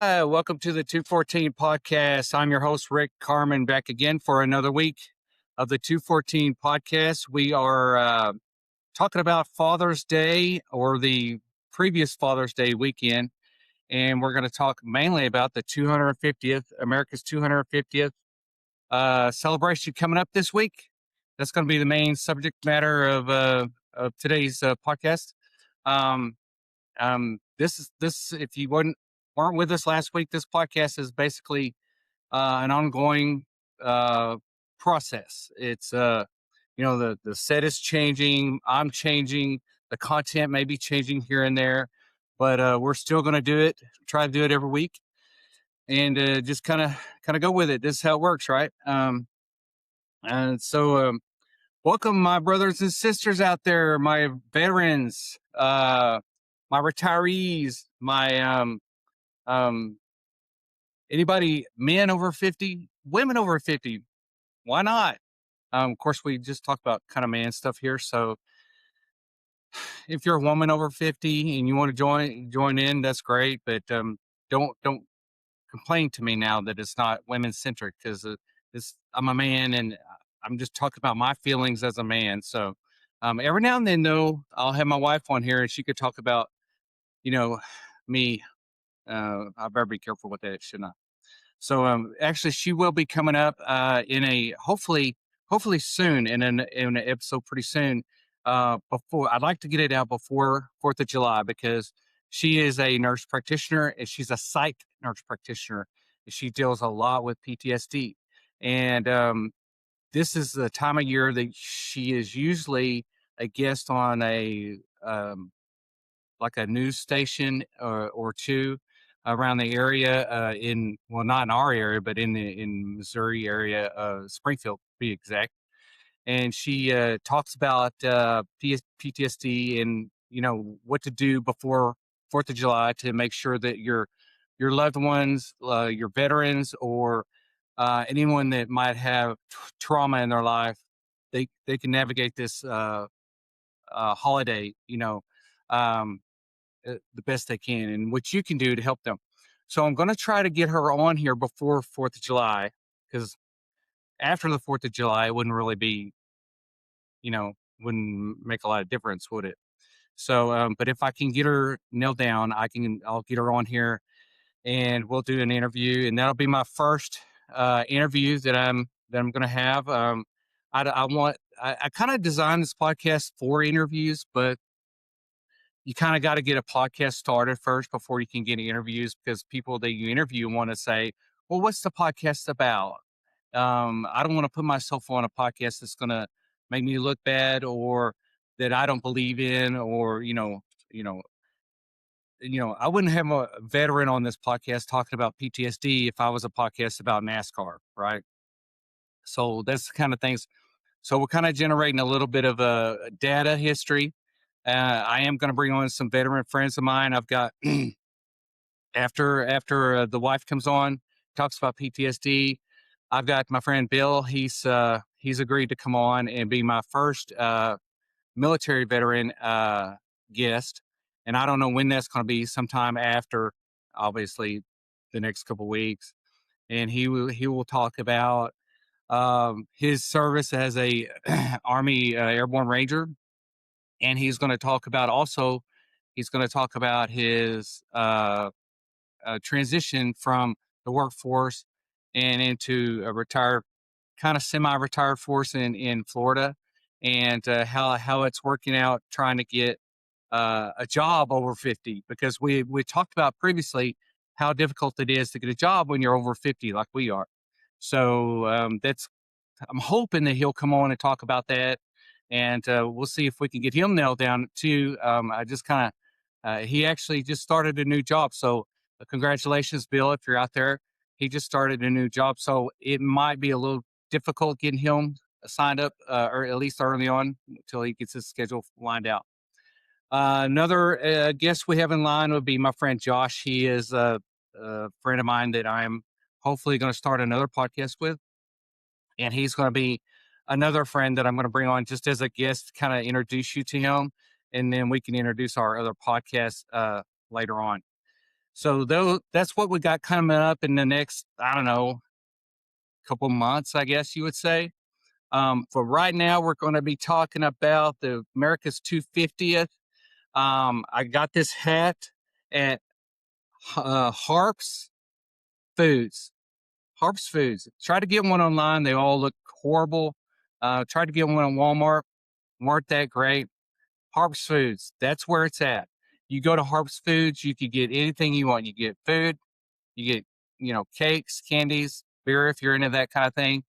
Welcome to the 214 podcast. I'm your host, Rick Carman, back again for another week of the 214 podcast. We are talking about Father's Day or the previous Father's Day weekend, and we're going to talk mainly about the 250th, America's 250th celebration coming up this week. That's going to be the main subject matter of today's podcast. Um, this if you weren't with us last week, this podcast is basically an ongoing uh, process. It's the set is changing, I'm changing, the content may be changing here and there, but we're still going to do it. Try to do it every week, and just kind of go with it. This is how it works, right? And so welcome, my brothers and sisters out there, my veterans, my retirees, my um, anybody, men over 50, women over 50. Why not? Of course, we just talk about kind of man stuff here. So if you're a woman over 50 and you want to join in, that's great. But don't complain to me now that it's not women centric, because I'm a man and I'm just talking about my feelings as a man. So every now and then, though, I'll have my wife on here and she could talk about, you know, me. I better be careful with that, shouldn't I? So actually, she will be coming up in a hopefully soon in an episode pretty soon. Before I'd like to get it out before 4th of July, because she is a nurse practitioner and she's a psych nurse practitioner. She deals a lot with PTSD, and this is the time of year that she is usually a guest on a like a news station or two around the area not in our area, but in Missouri area, Springfield to be exact. And she talks about PTSD and what to do before 4th of July to make sure that your loved ones, your veterans, or anyone that might have trauma in their life, they can navigate this holiday, um, the best they can, and what you can do to help them. So I'm going to try to get her on here before 4th of July, because after the 4th of July, it wouldn't really be, wouldn't make a lot of difference, would it? So, but if I can get her nailed down, I'll get her on here and we'll do an interview, and that'll be my first interview that I'm going to have. I kind of designed this podcast for interviews, but you kind of got to get a podcast started first before you can get interviews, because people that you interview want to say, well, what's the podcast about? I don't want to put myself on a podcast that's going to make me look bad, or that I don't believe in, or, you know, I wouldn't have a veteran on this podcast talking about PTSD if I was a podcast about NASCAR. Right. So that's the kind of things. So we're kind of generating a little bit of a data history. I am going to bring on some veteran friends of mine. I've got after the wife comes on, talks about PTSD. I've got my friend Bill. He's agreed to come on and be my first military veteran guest, and I don't know when that's going to be. Sometime after, obviously, the next couple of weeks, and he will talk about his service as a Army Airborne Ranger, and he's going to talk about his transition from the workforce and into a retired, kind of semi-retired force in Florida, and how it's working out trying to get a job over 50, because we talked about previously how difficult it is to get a job when you're over 50 like we are. So I'm hoping that he'll come on and talk about that, and we'll see if we can get him nailed down too. I just kind of he actually just started a new job, so congratulations, Bill, if you're out there. He just started a new job, so it might be a little difficult getting him signed up, or at least early on, until he gets his schedule lined out. Another guest we have in line would be my friend Josh. He is a friend of mine that I'm hopefully going to start another podcast with, and he's going to be another friend that I'm going to bring on just as a guest, kind of introduce you to him, and then we can introduce our other podcast later on. So that's what we got coming up in the next, I don't know, couple months, I guess you would say. For right now, we're going to be talking about the America's 250th. I got this hat at Harps Foods. Harps Foods. Try to get one online. They all look horrible. Tried to get one at Walmart. Weren't that great. Harps Foods. That's where it's at. You go to Harps Foods, you can get anything you want. You get food, you get, cakes, candies, beer if you're into that kind of thing,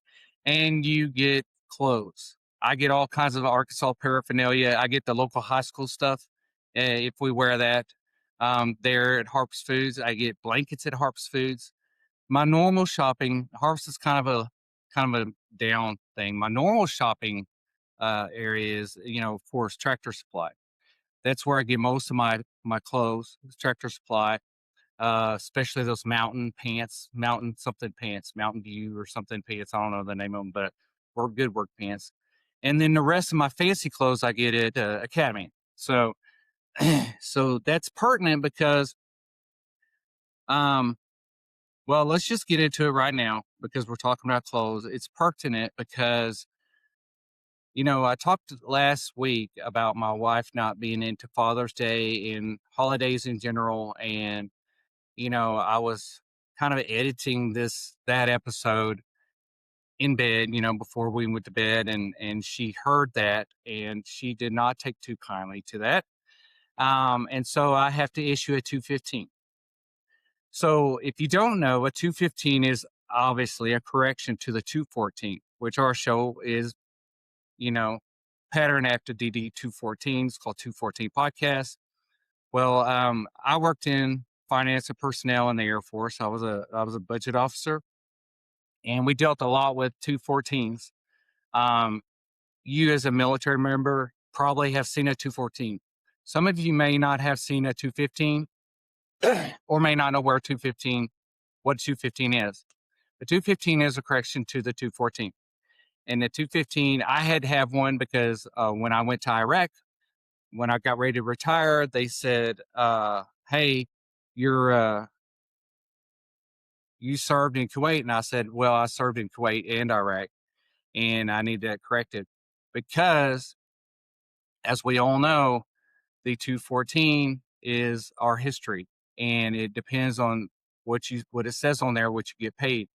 and you get clothes. I get all kinds of Arkansas paraphernalia. I get the local high school stuff if we wear that. There at Harps Foods, I get blankets at Harps Foods. My normal shopping, Harps is kind of a down thing. My normal shopping area is, of course, Tractor Supply. That's where I get most of my clothes, Tractor Supply, especially those mountain pants, mountain something pants, Mountain View or something pants. I don't know the name of them, but good work pants. And then the rest of my fancy clothes I get at Academy. So, so that's pertinent because, well, let's just get into it right now because we're talking about clothes. It's pertinent because, I talked last week about my wife not being into Father's Day and holidays in general. And, I was kind of editing that episode in bed, before we went to bed. And she heard that and she did not take too kindly to that. And so I have to issue a 215. So if you don't know, a 215 is obviously a correction to the 214, which our show is, pattern after DD 214. It's called 214 Podcast. Well, I worked in finance and personnel in the Air Force. I was a budget officer, and we dealt a lot with 214s. You as a military member probably have seen a 214. Some of you may not have seen a 215 or may not know what 215 is. The 215 is a correction to the 214. And the 215, I had to have one because when I went to Iraq, when I got ready to retire, they said, hey, you served in Kuwait. And I said, well, I served in Kuwait and Iraq, and I need that corrected because, as we all know, the 214 is our history, and it depends on what it says on there, what you get paid.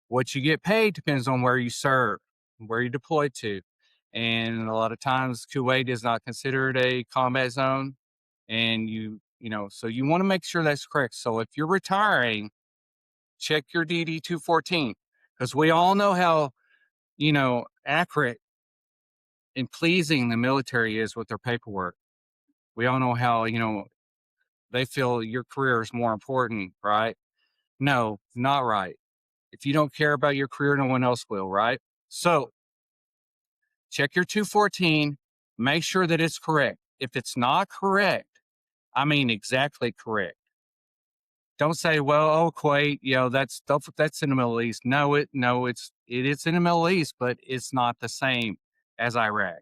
What you get paid depends on where you serve, where you deployed to. And a lot of times Kuwait is not considered a combat zone. And so you want to make sure that's correct. So if you're retiring, check your DD 214, because we all know how, accurate and pleasing the military is with their paperwork. We all know how, they feel your career is more important, right? No, not right. If you don't care about your career, no one else will, right? So check your 214, make sure that it's correct. If it's not correct, I mean exactly correct. Don't say, well, Kuwait, that's in the Middle East. No, it is in the Middle East, but it's not the same as Iraq.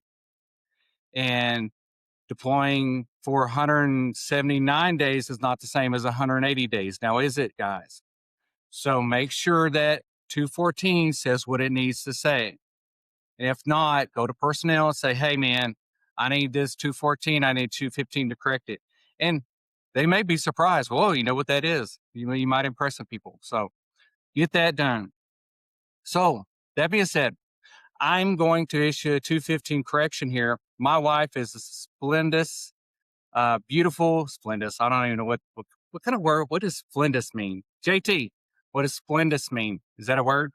And deploying for 179 days is not the same as 180 days. Now, is it, guys? So make sure that 214 says what it needs to say. And if not, go to personnel and say, hey, man, I need this 214. I need 215 to correct it. And they may be surprised. Whoa, you know what that is? You might impress some people. So get that done. So that being said, I'm going to issue a 215 correction here. My wife is a splendid, beautiful, splendid. I don't even know what kind of word. What does splendid mean? JT, what does splendid mean? Is that a word?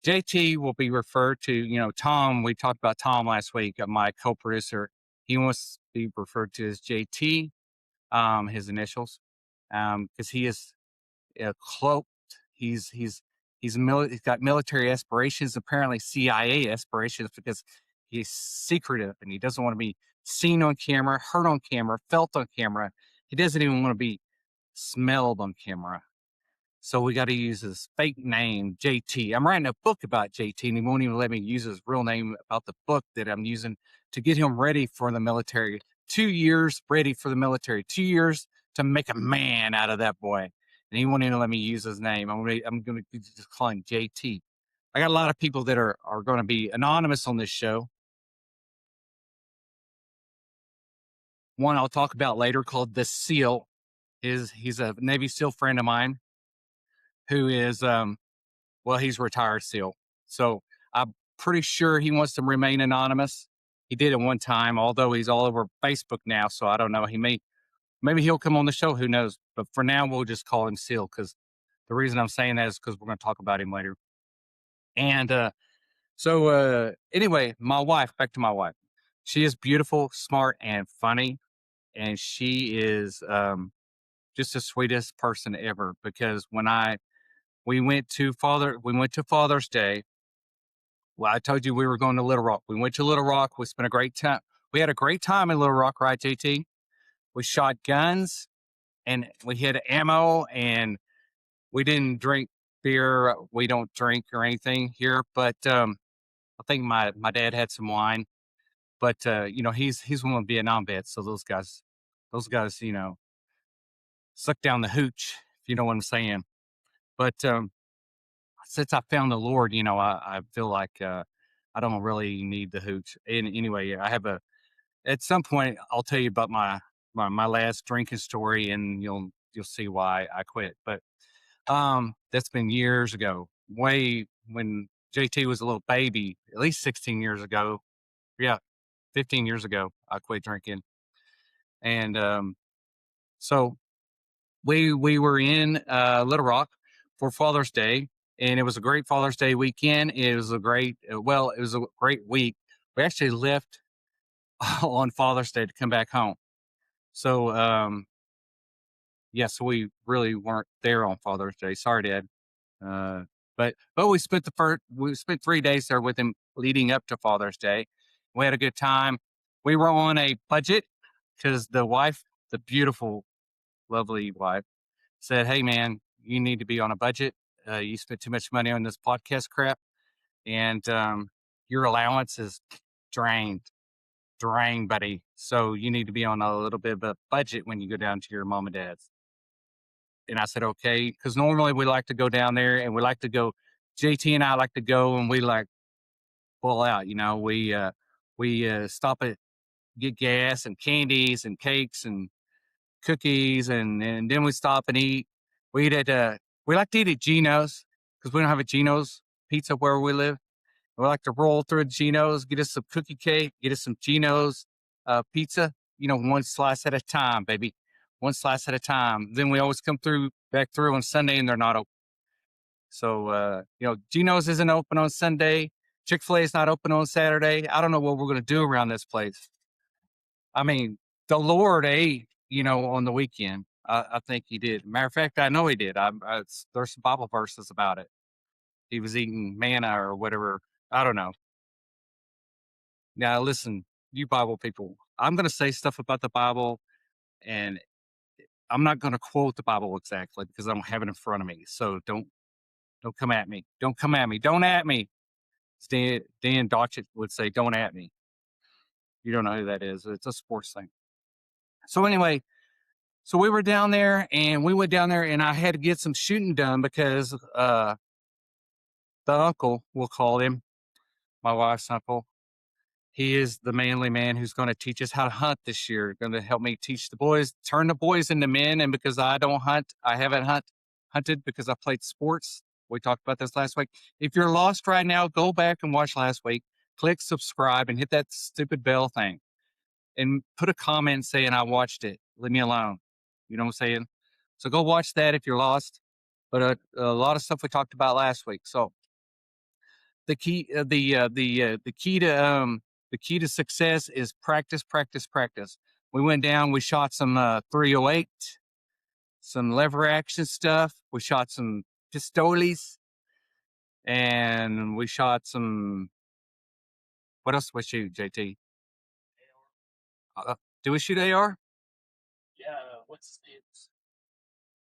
JT will be referred to, Tom. We talked about Tom last week, my co-producer. He wants to be referred to as JT, his initials, because he is cloaked. He's got military aspirations, apparently CIA aspirations, because he's secretive and he doesn't want to be seen on camera, heard on camera, felt on camera. He doesn't even want to be smelled on camera. So we got to use his fake name, JT. I'm writing a book about JT, and he won't even let me use his real name about the book that I'm using to get him ready for the military. 2 years ready for the military. 2 years to make a man out of that boy. And he won't even let me use his name. I'm going to just call him JT. I got a lot of people that are going to be anonymous on this show. One I'll talk about later called the SEAL. He's a Navy SEAL friend of mine who is, well, he's retired SEAL. So I'm pretty sure he wants to remain anonymous. He did at one time, although he's all over Facebook now. So I don't know. Maybe he'll come on the show. Who knows? But for now, we'll just call him SEAL, because the reason I'm saying that is because we're going to talk about him later. And anyway, my wife, back to my wife. She is beautiful, smart, and funny. And she is just the sweetest person ever, because when we went to Father's Day. Well, I told you we were going to Little Rock. We went to Little Rock. We spent a great time. We had a great time in Little Rock, right, JT? We shot guns and we had ammo, and we didn't drink beer. We don't drink or anything here, but I think my dad had some wine. But he's one of the Vietnam vets, so those guys, suck down the hooch, if you know what I'm saying. But since I found the Lord, I feel like I don't really need the hooch. And anyway, at some point I'll tell you about my last drinking story, and you'll see why I quit. But that's been years ago, way when JT was a little baby, at least 16 years ago. Yeah, 15 years ago, I quit drinking. And so we were in Little Rock for Father's Day, and it was a great Father's Day weekend. It was a great week. We actually left on Father's Day to come back home. So so we really weren't there on Father's Day. Sorry, Dad. But we spent 3 days there with him leading up to Father's Day. We had a good time. We were on a budget because the wife, the beautiful, lovely wife, said, "Hey, man, you need to be on a budget. You spent too much money on this podcast crap, and your allowance is drained, buddy. So you need to be on a little bit of a budget when you go down to your mom and dad's." And I said, "Okay," because normally we like to go down there, and we like to go. JT and I like to go, and we like pull out. We stop at get gas and candies and cakes and cookies, and then we stop and eat. We eat at we like to eat at Geno's, because we don't have a Geno's pizza where we live. We like to roll through Geno's, get us some cookie cake, get us some Geno's pizza. One slice at a time, baby. One slice at a time. Then we always come back through on Sunday, and they're not open. So Geno's isn't open on Sunday. Chick-fil-A is not open on Saturday. I don't know what we're going to do around this place. I mean, the Lord ate, on the weekend. I think he did. Matter of fact, I know he did. There's some Bible verses about it. He was eating manna or whatever. I don't know. Now, listen, you Bible people, I'm going to say stuff about the Bible, and I'm not going to quote the Bible exactly because I don't have it in front of me. So don't come at me. Don't come at me. Don't at me. Dan Dotchett would say, "Don't at me." You don't know who that is. It's a sports thing. So anyway, so we were down there, and we went down there, and I had to get some shooting done because the uncle, we'll call him, my wife's uncle, he is the manly man who's going to teach us how to hunt this year, going to help me teach the boys, turn the boys into men. And because I don't hunt, I haven't hunted because I played sports. We talked about this last week. If you're lost right now, go back and watch last week, click subscribe, and hit that stupid bell thing, and put a comment saying I watched it. Leave me alone. You know what I'm saying? So go watch that if you're lost. But a lot of stuff we talked about last week. So the key, the key to success is practice, practice, practice. We went down. We shot some 308, some lever action stuff. We shot some pistoles, and we shot some. What else did we shoot, JT? Do we shoot AR? Yeah, what's it?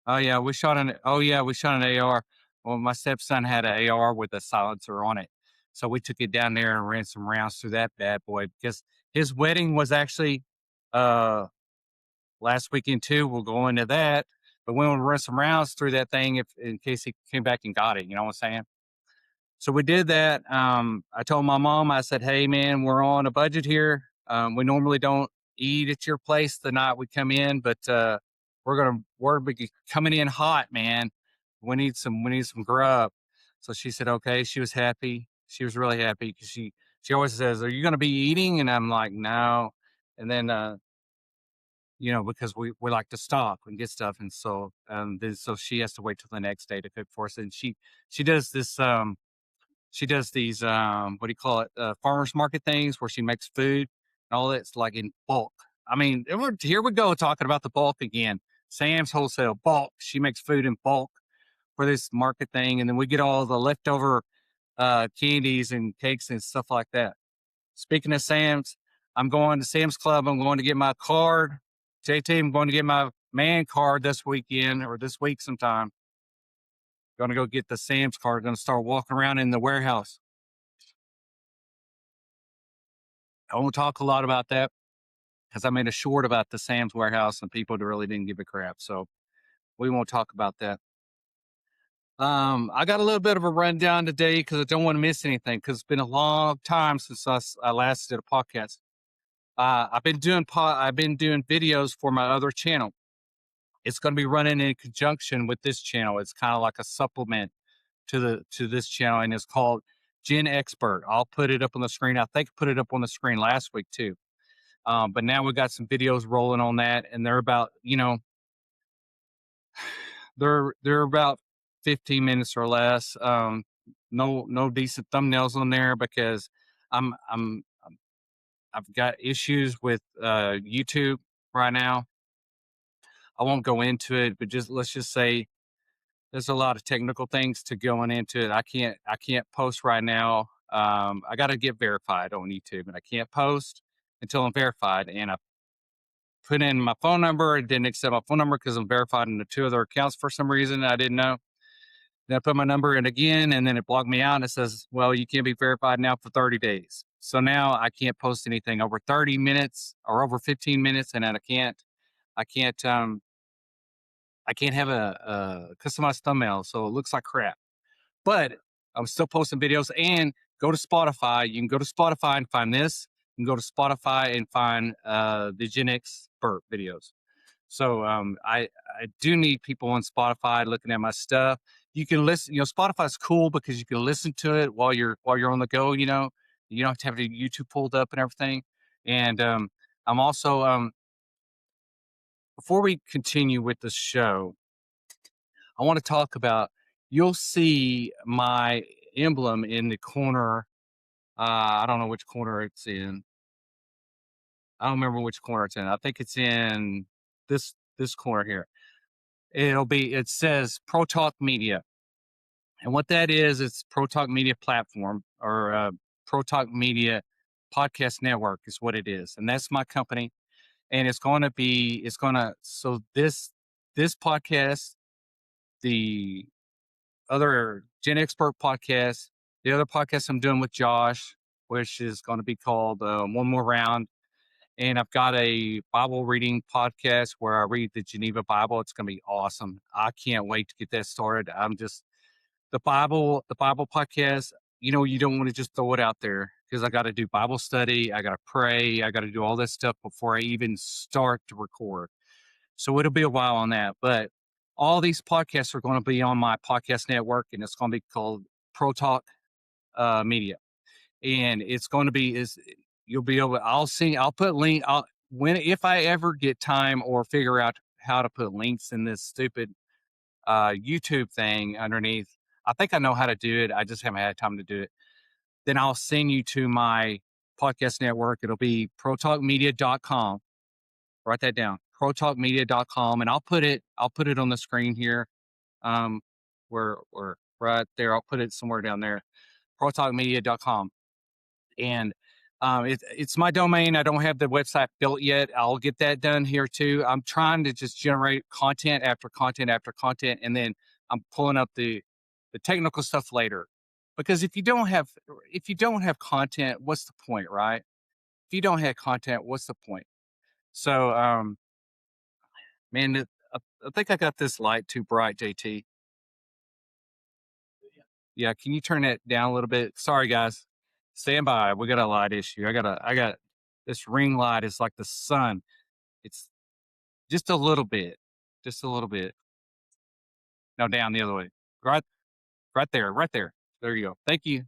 Oh yeah, we shot an AR. Well, my stepson had an AR with a silencer on it, so we took it down there and ran some rounds through that bad boy because his wedding was actually last weekend too. We'll go into that, but we want to run some rounds through that thing if in case he came back and got it. You know what I'm saying? So we did that. I told my mom, I said, "Hey, man, we're on a budget here. We normally don't eat at your place the night we come in, but we're coming in hot, man. We need some grub." So she said, "Okay." She was happy. She was really happy because she always says, "Are you going to be eating?" And I'm like, "No." And then because we like to stop and get stuff, and so she has to wait till the next day to cook for us. And she does this she does these what do you call it, farmers market things where she makes food and all that's like in bulk. I mean, here we go talking about the bulk again. Sam's Wholesale bulk. She makes food in bulk for this market thing, and then we get all the leftover candies and cakes and stuff like that. Speaking of Sam's, I'm going to Sam's Club. I'm going to get my card. JT, I'm going to get my man card this weekend or this week sometime. Going to go get the Sam's card. Going to start walking around in the warehouse. I won't talk a lot about that because I made a short about the Sam's warehouse and people really didn't give a crap. So we won't talk about that. I got a little bit of a rundown today because I don't want to miss anything because it's been a long time since I last did a podcast. I've been doing videos for my other channel. It's going to be running in conjunction with this channel. It's kind of like a supplement to this channel, and it's called Gen Expert. I'll put it up on the screen. I think I put it up on the screen last week too. But now we got some videos rolling on that, and they're about they're about 15 minutes or less. No decent thumbnails on there because I've got issues with YouTube right now. I won't go into it, but let's just say there's a lot of technical things to going into it. I can't post right now. I got to get verified on YouTube, and I can't post until I'm verified. And I put in my phone number. It didn't accept my phone number because I'm verified in the two other accounts for some reason. I didn't know. Then I put my number in again, and then it blocked me out. And it says, "Well, you can't be verified now for 30 days." So now I can't post anything over 30 minutes or over 15 minutes, and then I can't have a customized thumbnail, so it looks like crap. But I'm still posting videos. And go to Spotify. You can go to Spotify and find this. You can go to Spotify and find the Gen Expert videos. So I do need people on Spotify looking at my stuff. You can listen. Spotify's cool because you can listen to it while you're on the go. You don't have to have the YouTube pulled up and everything. And I'm also before we continue with the show, I want to talk about. You'll see my emblem in the corner. I don't know which corner it's in. I don't remember which corner it's in. I think it's in this corner here. It says Pro Talk Media. And what that is, it's Pro Talk Media platform or Pro Talk Media podcast network is what it is. And that's my company. And so this podcast, the other Gen Expert podcast, the other podcast I'm doing with Josh, which is going to be called One More Round. And I've got a Bible reading podcast where I read the Geneva Bible. It's going to be awesome. I can't wait to get that started. The Bible podcast, you don't want to just throw it out there because I got to do Bible study. I got to pray. I got to do all this stuff before I even start to record. So it'll be a while on that. But all these podcasts are going to be on my podcast network, and it's going to be called Pro Talk Media. And it's going to be you'll be able. I'll put link. If I ever get time or figure out how to put links in this stupid YouTube thing underneath. I think I know how to do it. I just haven't had time to do it. Then I'll send you to my podcast network. It'll be protalkmedia.com. Write that down. protalkmedia.com, and I'll put it on the screen here. Where right there. I'll put it somewhere down there. protalkmedia.com. And it's my domain. I don't have the website built yet. I'll get that done here too. I'm trying to just generate content after content after content, and then I'm pulling up the technical stuff later. Because if you don't have content, what's the point, right? If you don't have content, what's the point? So Man, I think I got this light too bright, JT. Yeah, can you turn it down a little bit? Sorry, guys. Stand by. We got a light issue. I got this ring light is like the sun. It's just a little bit. Just a little bit. No, down the other way. Right right there. Right there. There you go. Thank you.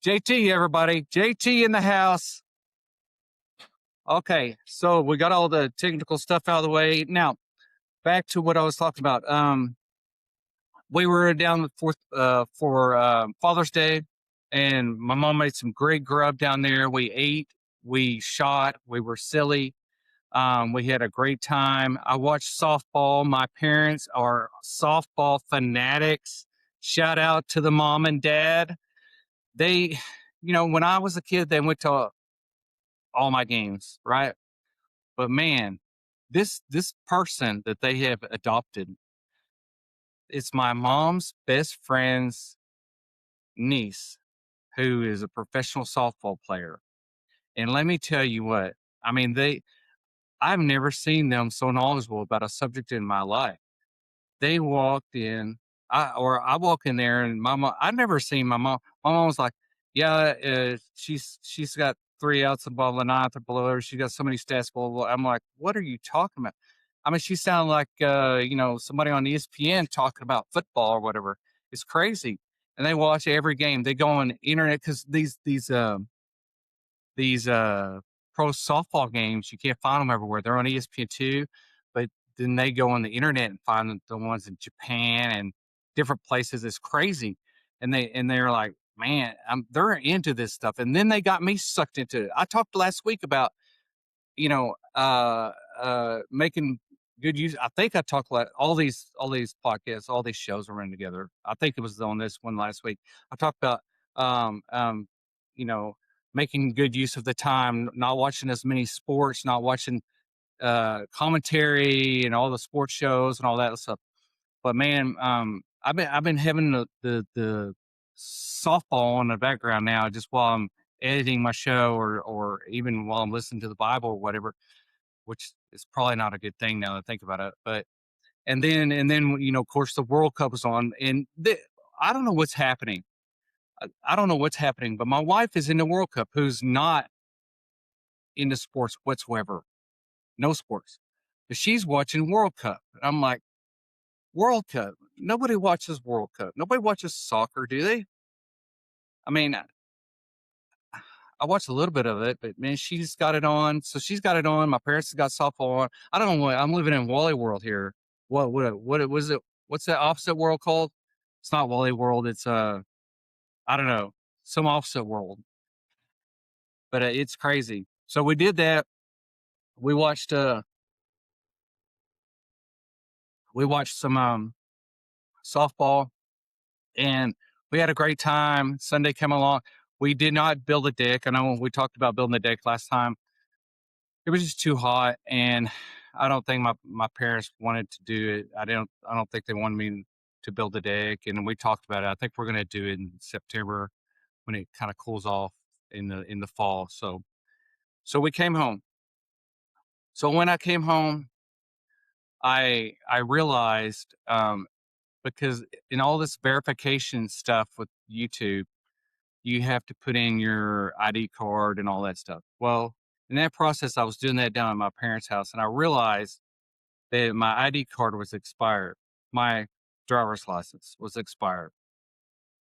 JT, everybody. JT in the house. Okay, so we got all the technical stuff out of the way. Now, back to what I was talking about. We were down for Father's Day, and my mom made some great grub down there. We ate, we shot, we were silly. We had a great time. I watched softball. My parents are softball fanatics. Shout out to the mom and dad. They, when I was a kid, they went to all my games, right? But man, this person that they have adopted, it's my mom's best friend's niece, who is a professional softball player. And let me tell you what, I mean, I've never seen them so knowledgeable about a subject in my life. They walked in, I walk in there, and my mom, I've never seen my mom. My mom was like, yeah, she's got 3 outs above the ninth or below her. She got so many stats. Blah, blah, blah. I'm like, what are you talking about? I mean, she sounded like somebody on ESPN talking about football or whatever. It's crazy. And they watch every game. They go on the internet because these pro softball games, you can't find them everywhere. They're on ESPN2, but then they go on the internet and find the ones in Japan and different places. It's crazy. And they're like, man, they're into this stuff. And then they got me sucked into it. I talked last week about, making good use. I think I talked like all these podcasts, all these shows are running together. I think it was on this one last week. I talked about, um, um, you know, making good use of the time, not watching as many sports, not watching commentary and all the sports shows and all that stuff. But man, I've been having the softball in the background now, just while I'm editing my show, or even while I'm listening to the Bible or whatever, which is probably not a good thing now that I think about it. But and then of course the World Cup is on, and I don't know what's happening. I don't know what's happening, but my wife is in the World Cup, who's not into sports whatsoever, no sports, but she's watching World Cup. And I'm like, World Cup? Nobody watches World Cup. Nobody watches soccer, do they? I mean, I watched a little bit of it, but man, she's got it on. So she's got it on. My parents have got softball on. I don't know what I'm living in Wally World here. What was it? What's that opposite world called? It's not Wally World. It's I don't know, some offset world. But it's crazy. So we did that. We watched some softball, and we had a great time. Sunday came along. We did not build a deck. I know we talked about building a deck last time. It was just too hot, and I don't think my parents wanted to do it. I don't think they wanted me to build a deck, and we talked about it. I think we're going to do it in September when it kind of cools off in the fall. So we came home. So when I came home, I realized, because in all this verification stuff with YouTube, you have to put in your ID card and all that stuff. Well, in that process, I was doing that down at my parents' house, and I realized that my ID card was expired. My driver's license was expired.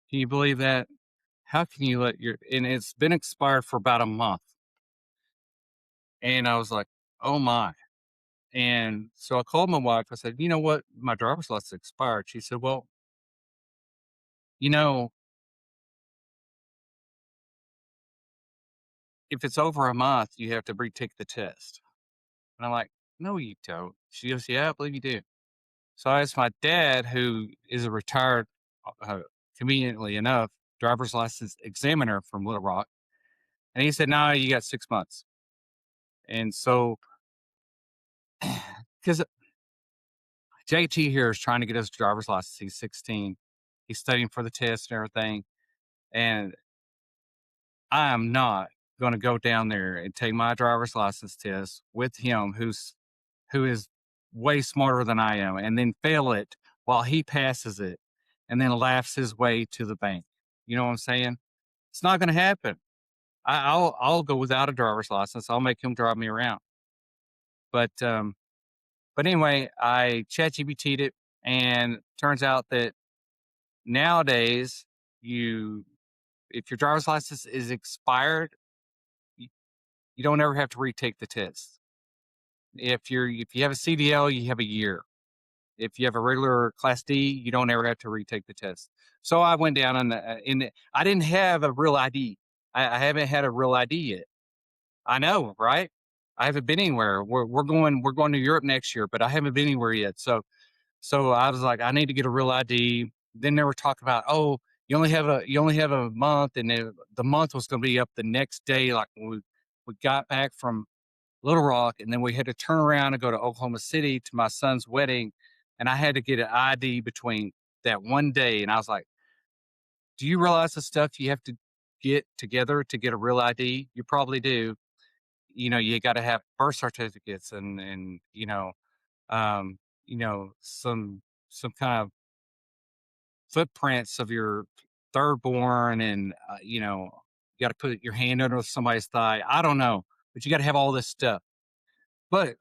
Can you believe that? How can you and it's been expired for about a month. And I was like, oh my. And so I called my wife. I said, you know what? My driver's license expired. She said, well, you know, if it's over a month, you have to retake the test. And I'm like, no, you don't. She goes, yeah, I believe you do. So I asked my dad, who is a retired, conveniently enough, driver's license examiner from Little Rock. And he said, no, you got 6 months. And so, because JT here is trying to get his driver's license, he's 16. He's studying for the test and everything. And I am not going to go down there and take my driver's license test with him, who is way smarter than I am and then fail it while he passes it and then laughs his way to the bank. You know what I'm saying? It's not going to happen. I'll go without a driver's license. I'll make him drive me around. But anyway, I chat GPT'd it, and turns out that nowadays if your driver's license is expired, you, you don't ever have to retake the test. If you have a CDL, you have a year. If you have a regular Class D, you don't ever have to retake the test. So I went down I didn't have a real ID. I haven't had a real ID yet. I know, right? I haven't been anywhere. We're going to Europe next year, but I haven't been anywhere yet. So I was like, I need to get a real ID. Then they were talking about, oh, you only have a month, and the month was going to be up the next day. Like we got back from Little Rock, and then we had to turn around and go to Oklahoma City to my son's wedding, and I had to get an ID between that one day. And I was like, do you realize the stuff you have to get together to get a real ID? You probably do. You got to have birth certificates and um, some kind of footprints of your third born, and you got to put your hand under somebody's thigh. I don't know, but you got to have all this stuff. But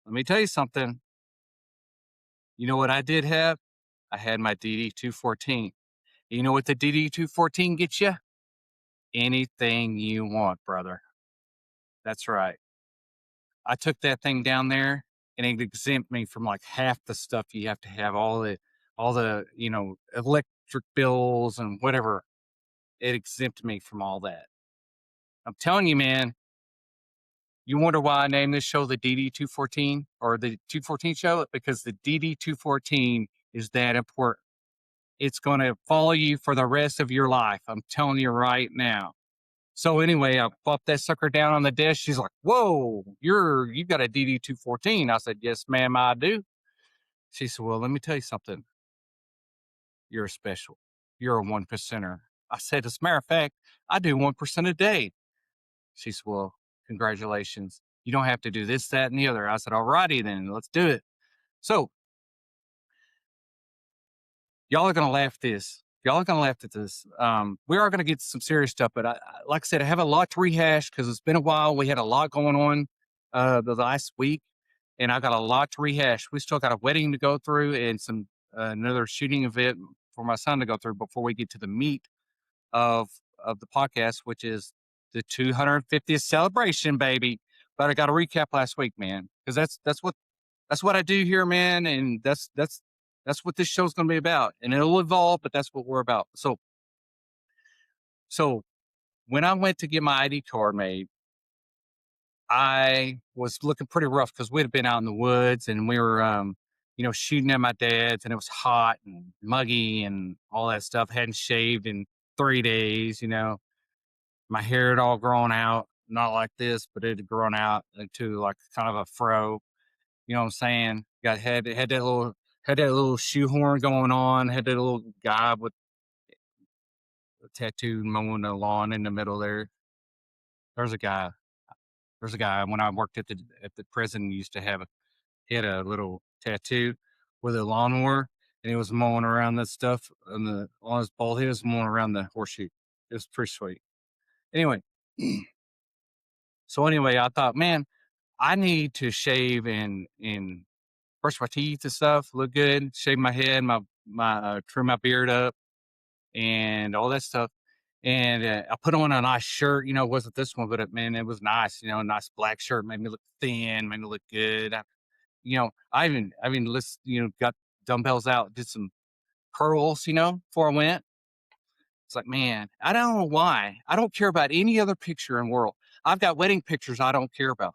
let me tell you something. You know what I did have? I had my DD 214. You know what the DD 214 gets you? Anything you want, brother. That's right. I took that thing down there, and it exempt me from like half the stuff you have to have, all the electric bills and whatever. It exempted me from all that. I'm telling you, man. You wonder why I named this show the DD 214 or the 214 show? Because the DD 214 is that important. It's going to follow you for the rest of your life. I'm telling you right now. So anyway, I popped that sucker down on the desk. She's like, "Whoa, you got a DD 214?" I said, "Yes, ma'am, I do." She said, "Well, let me tell you something. You're special. You're a 1%er." I said, "As a matter of fact, I do 1% a day." She said, "Well, congratulations. You don't have to do this, that, and the other." I said, "All righty then, let's do it." So y'all are going to laugh this. Y'all are going to laugh at this. We are going to get some serious stuff, but like I said, I have a lot to rehash because it's been a while. We had a lot going on the last week, and I got a lot to rehash. We still got a wedding to go through and some another shooting event for my son to go through before we get to the meat of the podcast, which is the 250th celebration, baby. But I got to recap last week, man, because that's what I do here, man, and that's what this show's going to be about, and it'll evolve, but that's what we're about. So when I went to get my ID card made, I was looking pretty rough because we'd been out in the woods and we were, shooting at my dad's, and it was hot and muggy and all that stuff. Hadn't shaved in 3 days. My hair had all grown out, not like this, but it had grown out into like kind of a fro. You know what I'm saying? Had that little shoehorn going on. Had that little guy with a tattoo mowing the lawn in the middle there. There's a guy. There's a guy when I worked at the prison. Used to have he had a little tattoo with a lawnmower, and he was mowing around that stuff on his bald head. He was mowing around the horseshoe. It was pretty sweet. Anyway, I thought, man, I need to shave and brush my teeth and stuff, look good, shave my head, trim my beard up, and all that stuff. And I put on a nice shirt. It wasn't this one, but man, it was nice. A nice black shirt made me look thin, made me look good. Got dumbbells out, did some curls, before I went. It's like, man, I don't know why. I don't care about any other picture in the world. I've got wedding pictures I don't care about.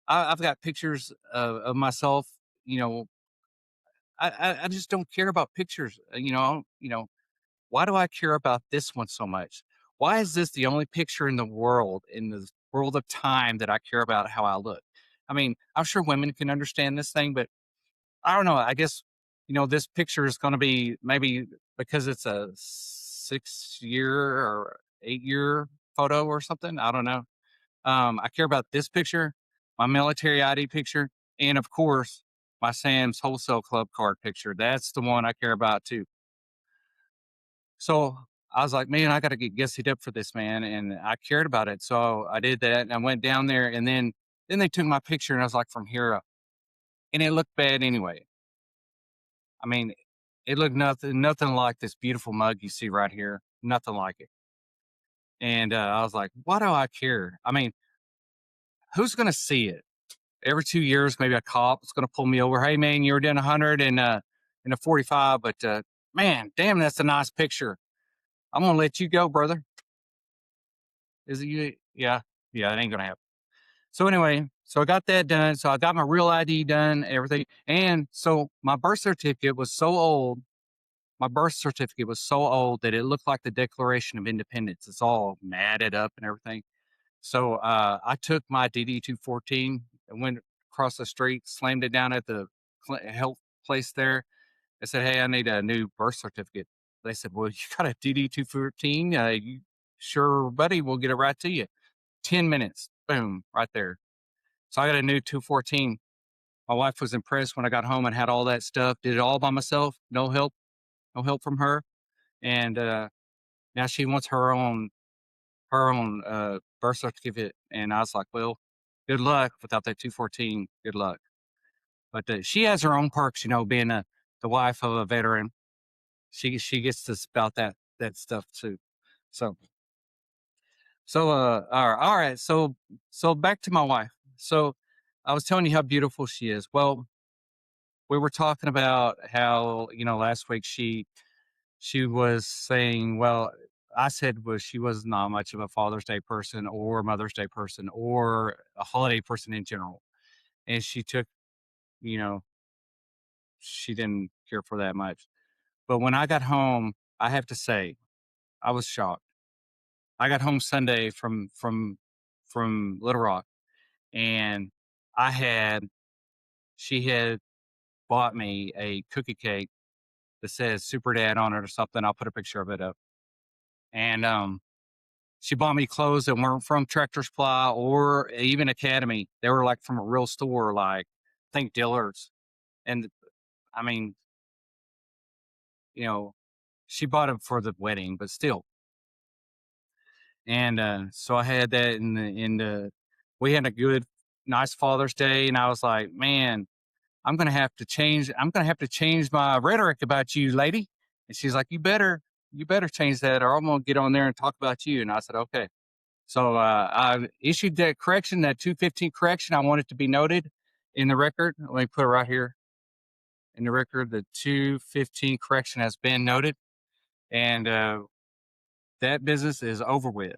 I've got pictures of myself, you know, I just don't care about pictures. Why do I care about this one so much? Why is this the only picture in the world of time that I care about how I look? I mean, I'm sure women can understand this thing, but I don't know. I guess, this picture is going to be maybe because it's a 6-year or 8-year photo or something. I don't know. I care about this picture, my military ID picture, And of course, my Sam's Wholesale Club card picture. That's the one I care about too. So I was like, man, I got to get gussied up for this, man. And I cared about it. So I did that and I went down there and then they took my picture and I was like, from here up. And it looked bad anyway. I mean, it looked nothing like this beautiful mug you see right here. Nothing like it. And I was like, why do I care? I mean, who's going to see it? Every 2 years, maybe a cop is going to pull me over. Hey, man, you were doing 100 and in a 45, but man, damn, that's a nice picture. I'm going to let you go, brother. Is it you? Yeah. Yeah, it ain't going to happen. So anyway, so I got that done. So I got my real ID done, everything. And so my birth certificate was so old. My birth certificate was so old that it looked like the Declaration of Independence. It's all matted up and everything. So I took my DD 214 and went across the street, slammed it down at the health place there. I said, hey, I need a new birth certificate. They said, well, you got a DD 214? You sure, buddy, we'll get it right to you. 10 minutes, boom, right there. So I got a new 214. My wife was impressed when I got home and had all that stuff. Did it all by myself, no help from her. And now she wants her own birth certificate. And I was like, well, good luck without that 214. Good luck. But she has her own perks, being the wife of a veteran. She gets to spout that stuff too. So all right. So back to my wife. So I was telling you how beautiful she is. Well, we were talking about how last week she was saying, well, I said was she was not much of a Father's Day person or Mother's Day person or a holiday person in general. And she took, you know, she didn't care for that much. But when I got home, I have to say, I was shocked. I got home Sunday from Little Rock and I had she had bought me a cookie cake that says Super Dad on it or something. I'll put a picture of it up. And she bought me clothes that weren't from Tractor Supply or even Academy. They were like from a real store, like I think Dillard's. And I mean, you know, she bought them for the wedding, but still. And so I had that we had a good, nice Father's Day, and I was like, man, I'm gonna have to change. I'm gonna have to change my rhetoric about you, lady. And she's like, you better change that, or I'm gonna get on there and talk about you. And I said, okay. So I issued that correction, that 215 correction. I want it to be noted in the record. Let me put it right here in the record. The 215 correction has been noted, and that business is over with.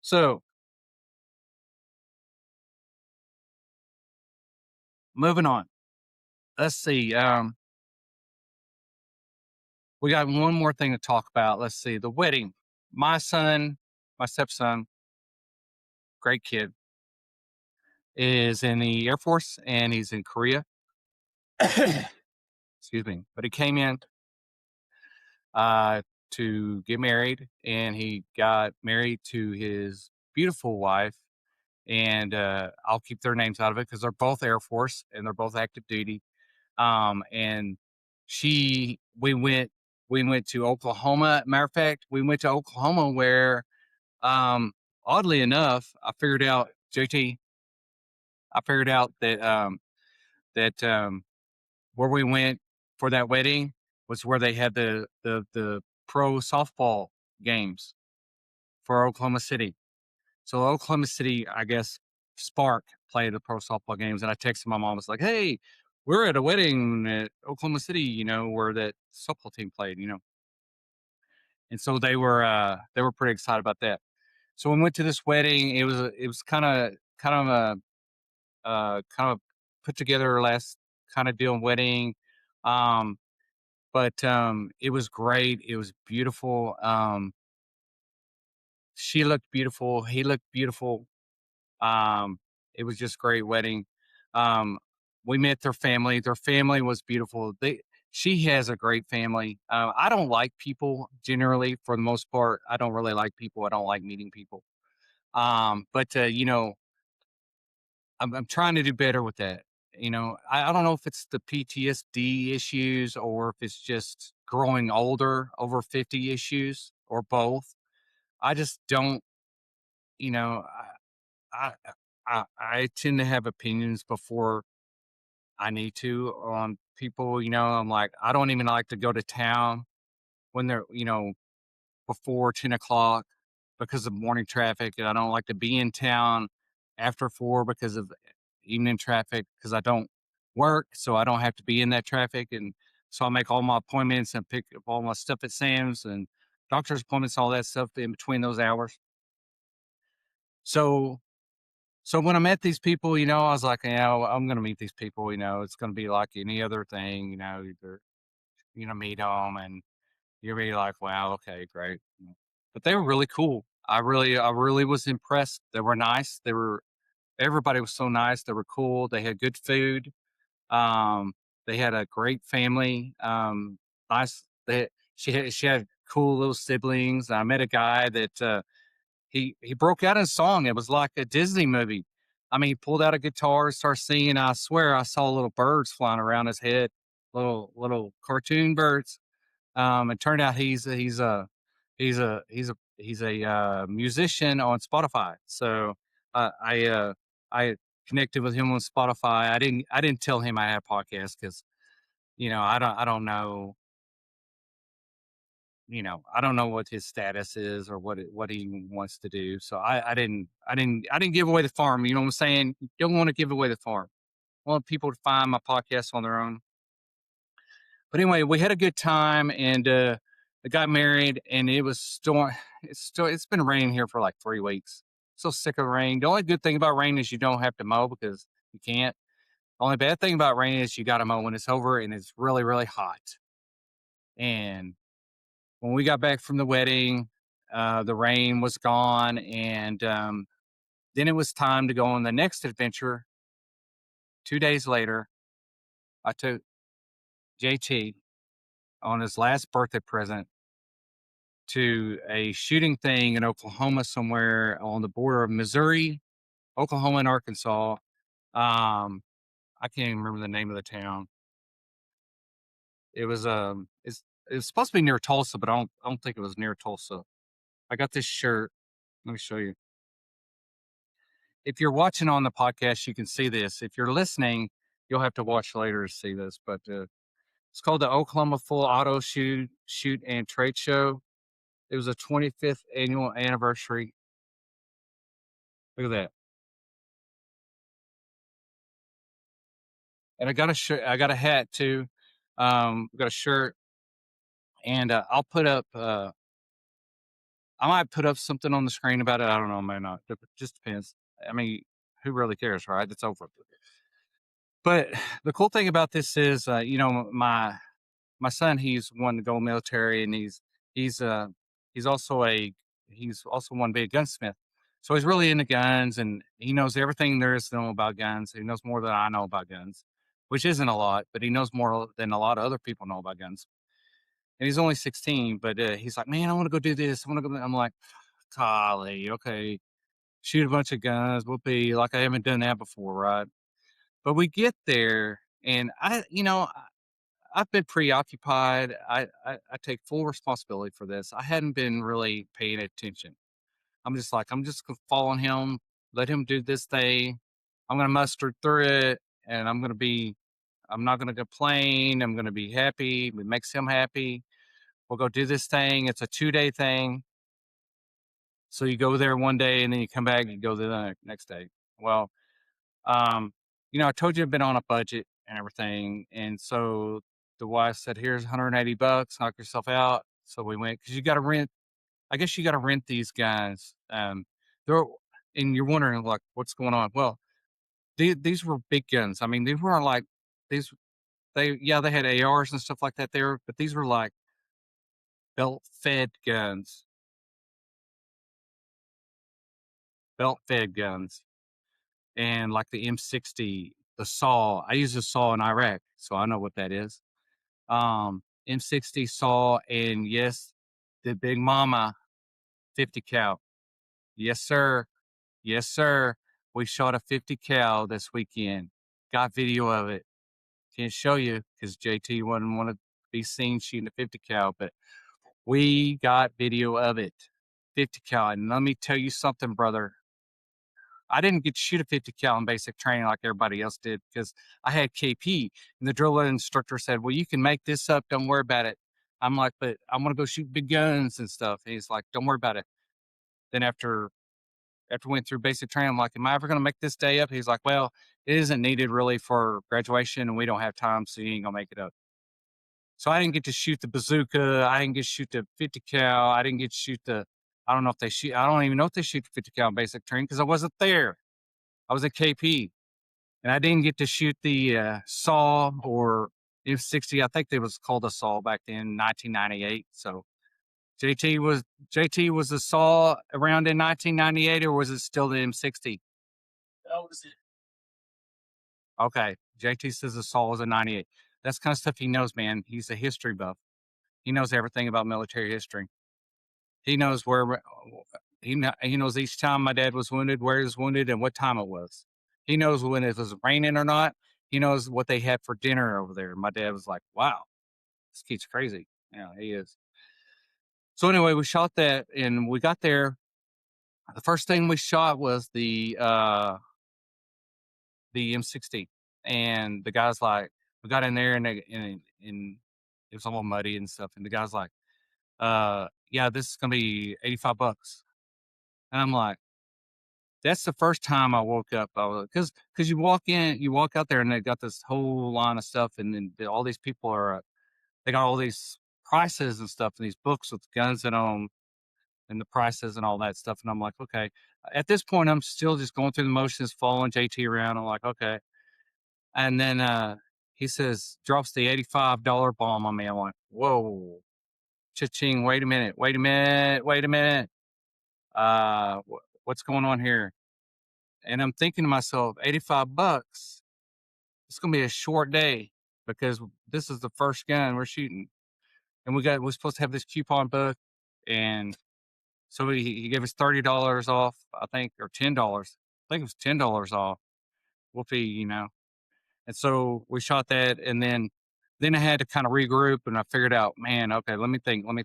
So moving on. Let's see. We got one more thing to talk about. Let's see. The wedding. My son, my stepson, great kid, is in the Air Force and he's in Korea. Excuse me. But he came in to get married, and he got married to his beautiful wife. And I'll keep their names out of it because they're both Air Force and they're both active duty. And we went to Oklahoma. Matter of fact, we went to Oklahoma where, oddly enough, I figured out that where we went for that wedding was where they had the pro softball games for Oklahoma City. So Oklahoma City, I guess, Spark played the pro softball games, and I texted my mom. I was like, "Hey, we're at a wedding at Oklahoma City, where that softball team played." And so they were pretty excited about that. So we went to this wedding. It was kind of put together last kind of deal wedding. Um, but it was great. It was beautiful. She looked beautiful. He looked beautiful. Um, it was just great wedding. Um, we met their family. Their family was beautiful. She has a great family. I don't like people generally, for the most part. I don't really like people. I don't like meeting people. But I'm trying to do better with that. I don't know if it's the PTSD issues or if it's just growing older over 50 issues or both. I just don't, you know, I, I tend to have opinions before I need to on people. I'm like, I don't even like to go to town when they're, before 10 o'clock because of morning traffic. And I don't like to be in town after 4 because of evening traffic because I don't work. So I don't have to be in that traffic. And so I make all my appointments and pick up all my stuff at Sam's and doctor's appointments, all that stuff in between those hours. So, so when I met these people, I was like, yeah, well, I'm going to meet these people, it's going to be like any other thing, either, meet them and you're really like, wow, okay, great. But they were really cool. I really was impressed. They were nice. Everybody was so nice. They were cool. They had good food. Um, they had a great family. Nice. She had cool little siblings. I met a guy that he broke out in song. It was like a Disney movie. I mean, he pulled out a guitar, started singing. I swear, I saw little birds flying around his head, little cartoon birds. It turned out he's a musician on Spotify. So I connected with him on Spotify. I didn't tell him I had a podcast because I don't know I don't know what his status is or what he wants to do. So I didn't give away the farm. You know what I'm saying? You don't want to give away the farm. I want people to find my podcast on their own. But anyway, we had a good time and I got married and it was storm. It's been raining here for like 3 weeks. So sick of rain. The only good thing about rain is you don't have to mow because you can't. The only bad thing about rain is you got to mow when it's over and it's really, really hot. And when we got back from the wedding, the rain was gone. And then it was time to go on the next adventure. 2 days later, I took JT on his last birthday present to a shooting thing in Oklahoma somewhere on the border of Missouri, Oklahoma, and Arkansas. I can't even remember the name of the town. It's supposed to be near Tulsa, but I don't think it was near Tulsa. I got this shirt. Let me show you. If you're watching on the podcast, you can see this. If you're listening, you'll have to watch later to see this. But it's called the Oklahoma Full Auto Shoot and Trade Show. It was a 25th annual anniversary. Look at that. And I got a shirt. I got a hat too. Got a shirt, and I'll put up. I might put up something on the screen about it. I don't know. I may not. It just depends. I mean, who really cares, right? It's over. But the cool thing about this is, my son, he's wanting to go military, and he's uh he's also a he's also one big gunsmith. So he's really into guns, and he knows everything there is to know about guns. He knows more than I know about guns, which isn't a lot, but he knows more than a lot of other people know about guns. And he's only 16, but he's like, man, I want to go do this. I want to go. I'm like, golly, okay, shoot a bunch of guns. We'll be like, I haven't done that before, right? But we get there, and I've been preoccupied. I take full responsibility for this. I hadn't been really paying attention. I'm just gonna follow him, let him do this thing. I'm gonna muster through it, and I'm not gonna complain. I'm gonna be happy. It makes him happy. We'll go do this thing. It's a 2-day thing. So you go there one day, and then you come back and you go there the next day. Well, um, I told you I've been on a budget and everything, and so the wife said, "Here's 180 bucks. Knock yourself out." So we went because you got to rent. I guess you got to rent these guys. They're and you're wondering like what's going on. Well, these were big guns. I mean, these weren't like these. They had ARs and stuff like that there, but these were like belt-fed guns, and like the M60, the saw. I used a saw in Iraq, so I know what that is. M60 saw, and yes, the Big Mama 50 cal. Yes, sir. Yes, sir. We shot a 50 cal this weekend. Got video of it. Can't show you because JT wouldn't want to be seen shooting a 50 cal, but we got video of it. 50 cal. And let me tell you something, brother. I didn't get to shoot a 50 cal in basic training like everybody else did because I had KP, and the drill instructor said, well, you can make this up. Don't worry about it. I'm like, but I want to go shoot big guns and stuff. And he's like, don't worry about it. Then after we went through basic training, I'm like, am I ever going to make this day up? He's like, well, it isn't needed really for graduation and we don't have time, so you ain't going to make it up. So I didn't get to shoot the bazooka. I didn't get to shoot the 50 cal. I didn't get to shoot I don't know if they shoot, I don't even know if they shoot the 50 cal in basic training because I wasn't there. I was at KP. And I didn't get to shoot the saw or F60. I think it was called a saw back then, 1998. So JT was the saw around in 1998, or was it still the M60? That was it. Okay, JT says the saw was a 98. That's kind of stuff he knows, man. He's a history buff. He knows everything about military history. He knows where he knows each time my dad was wounded, where he was wounded, and what time it was. He knows when it was raining or not. He knows what they had for dinner over there. My dad was like, "Wow, this kid's crazy." Yeah, he is. So anyway, we shot that, and we got there. The first thing we shot was the M60, and the guy's like, we got in there, and it was all muddy and stuff, and the guy's like, yeah, this is gonna be $85. And I'm like, that's the first time I woke up. I was because you walk out there, and they got this whole line of stuff, and then all these people are they got all these prices and stuff, and these books with guns in them, and the prices and all that stuff. And I'm like, okay. At this point, I'm still just going through the motions, following JT around. I'm like, okay. And then he says, drops the $85 bomb on me. I'm like, whoa, cha-ching! Wait a minute! Wait a minute! Wait a minute! What's going on here? And I'm thinking to myself, $85. It's gonna be a short day because this is the first gun we're shooting, and we're supposed to have this coupon book, and so he gave us $30 off, I think, or $10. I think it was $10 off. Whoopee. And so we shot that, and then I had to kind of regroup, and I figured out, man, okay, let me think, let me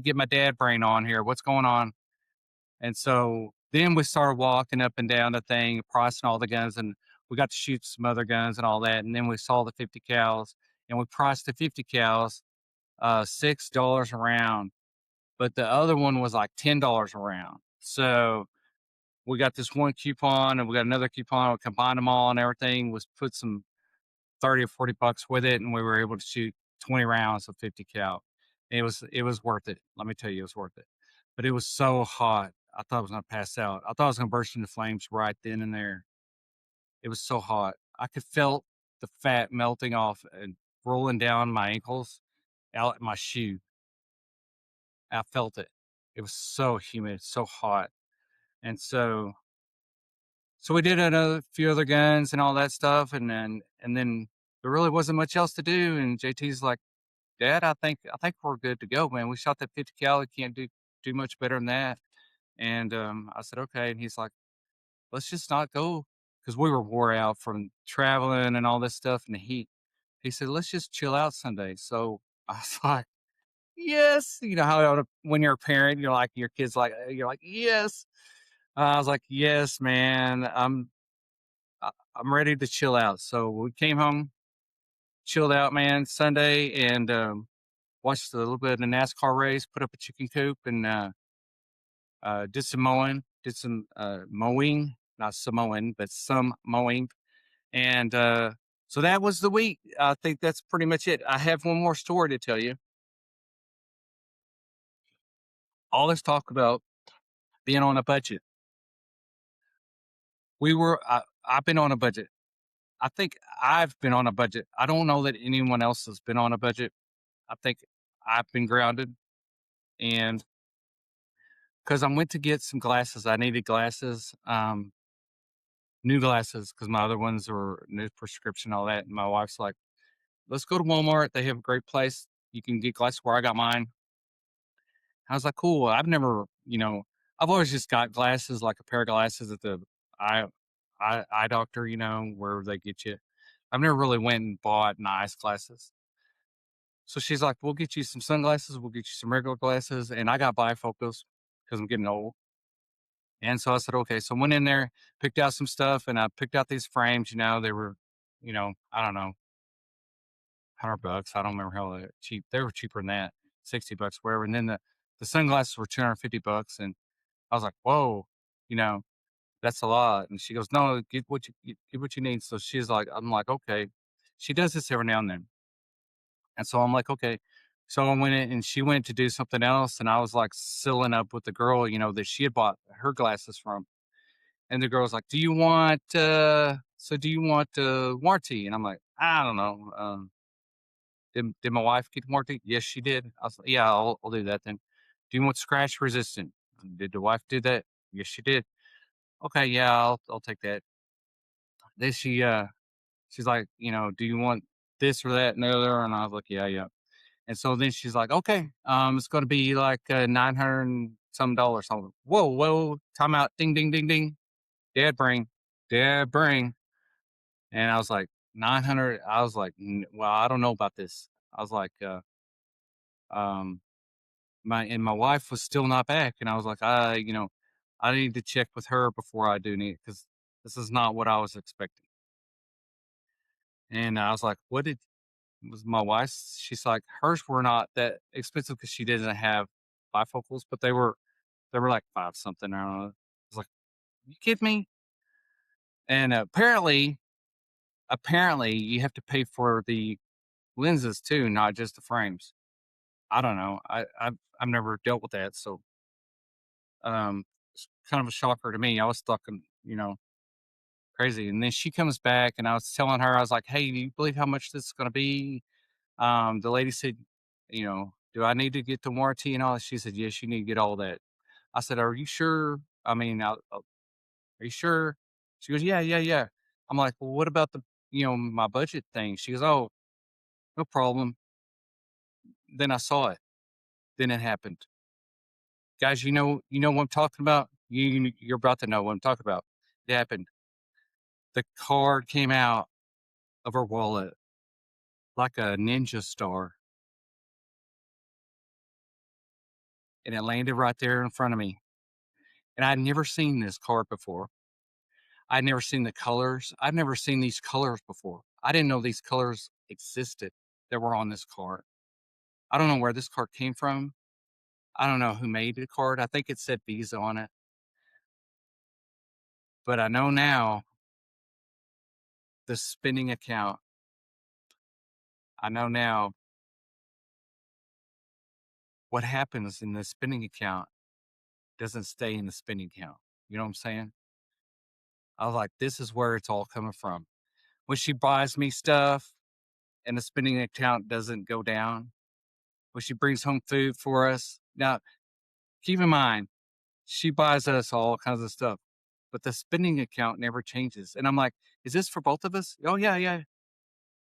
get my dad brain on here. What's going on? And so then we started walking up and down the thing, pricing all the guns, and we got to shoot some other guns and all that. And then we saw the 50 cals, and we priced the 50 cals $6 a round, but the other one was like $10 a round. So we got this one coupon, and we got another coupon. We combined them all, and everything was put some 30 or $40 with it, and we were able to shoot 20 rounds of 50 cal. It was worth it. Let me tell you, it was worth it. But it was so hot. I thought I was gonna pass out. I thought I was gonna burst into flames right then and there. It was so hot. I could felt the fat melting off and rolling down my ankles, out my shoe. I felt it. It was so humid, so hot. And so we did another few other guns and all that stuff, and then there really wasn't much else to do. And JT's like, Dad, I think we're good to go, man. We shot that 50 cal. We can't do much better than that. And I said, okay. And he's like, let's just not go because we were wore out from traveling and all this stuff in the heat. He said, let's just chill out Sunday. So I was like, yes. You know how when you're a parent, you're like, your kid's like, you're like, yes. I was like, yes, man. I'm ready to chill out. So we came home, chilled out, man, Sunday, and watched a little bit of the NASCAR race, put up a chicken coop, and did some mowing, did some mowing, not Samoan, but some mowing. And so that was the week. I think that's pretty much it. I have one more story to tell you. All this talk about being on a budget. I've been on a budget. I think I've been on a budget. I don't know that anyone else has been on a budget. I think I've been grounded, and because I went to get some glasses, I needed glasses, new glasses, because my other ones were new prescription, all that. And my wife's like, let's go to Walmart. They have a great place. You can get glasses where I got mine. I was like, cool. I've always just got glasses, like a pair of glasses at the eye eye doctor, where they get you. I've never really went and bought nice glasses. So she's like, "We'll get you some sunglasses. We'll get you some regular glasses." And I got bifocals because I'm getting old. And so I said, "Okay." So I went in there, picked out some stuff, and I picked out these frames. They were, I don't know, $100. I don't remember how cheap. They were cheaper than that, $60, whatever. And then the sunglasses were $250, and I was like, "Whoa, you know, that's a lot." And she goes, "No, get what you need." So I'm like, "Okay." She does this every now and then, and so I'm like, "Okay." So I went in, and she went to do something else, and I was like sealing up with the girl, that she had bought her glasses from, and the girl's like, do you want warranty?" And I'm like, "I don't know. Did my wife get warranty?" "Yes, she did." I was like, "Yeah, I'll do that then." "Do you want scratch resistant?" "Did the wife do that?" "Yes, she did." "Okay, yeah, I'll take that." Then she's like, "Do you want this or that and the other?" And I was like, "Yeah, yeah." And so then she's like, "Okay, it's going to be like 900 and some dollars." I'm like, "Whoa, whoa, time out. Ding, ding, ding, ding. Dad bring, dad bring." And I was like, 900. I was like, Well, I don't know about this." I was like, um, my wife was still not back. And I was like, I need to check with her before I do need it, because this is not what I was expecting." And I was like, "What did was my wife's?" She's like, "Hers were not that expensive because she didn't have bifocals, but they were like five something." I don't know. I was like, "You kidding me?" And apparently, you have to pay for the lenses too, not just the frames. I don't know. I've never dealt with that, so it's kind of a shocker to me. I was stuck in, crazy. And then she comes back, and I was telling her, I was like, "Hey, do you believe how much this is going to be?" The lady said, "Do I need to get the warranty and all that?" She said, "Yes, you need to get all that." I said, "Are you sure? I mean, are you sure?" She goes, "Yeah, yeah, yeah." I'm like, "Well, what about my budget thing?" She goes, "Oh, no problem." Then I saw it. Then it happened. Guys, you know what I'm talking about? You're about to know what I'm talking about. It happened. The card came out of her wallet like a ninja star, and it landed right there in front of me. And I'd never seen this card before. I'd never seen the colors. I've never seen these colors before. I didn't know these colors existed that were on this card. I don't know where this card came from. I don't know who made the card. I think it said Visa on it. But I know now the spending account. I know now what happens in the spending account doesn't stay in the spending account. You know what I'm saying? I was like, this is where it's all coming from. When she buys me stuff and the spending account doesn't go down, when she brings home food for us. Now, keep in mind, she buys us all kinds of stuff, but the spending account never changes. And I'm like, is this for both of us? Oh, yeah, yeah.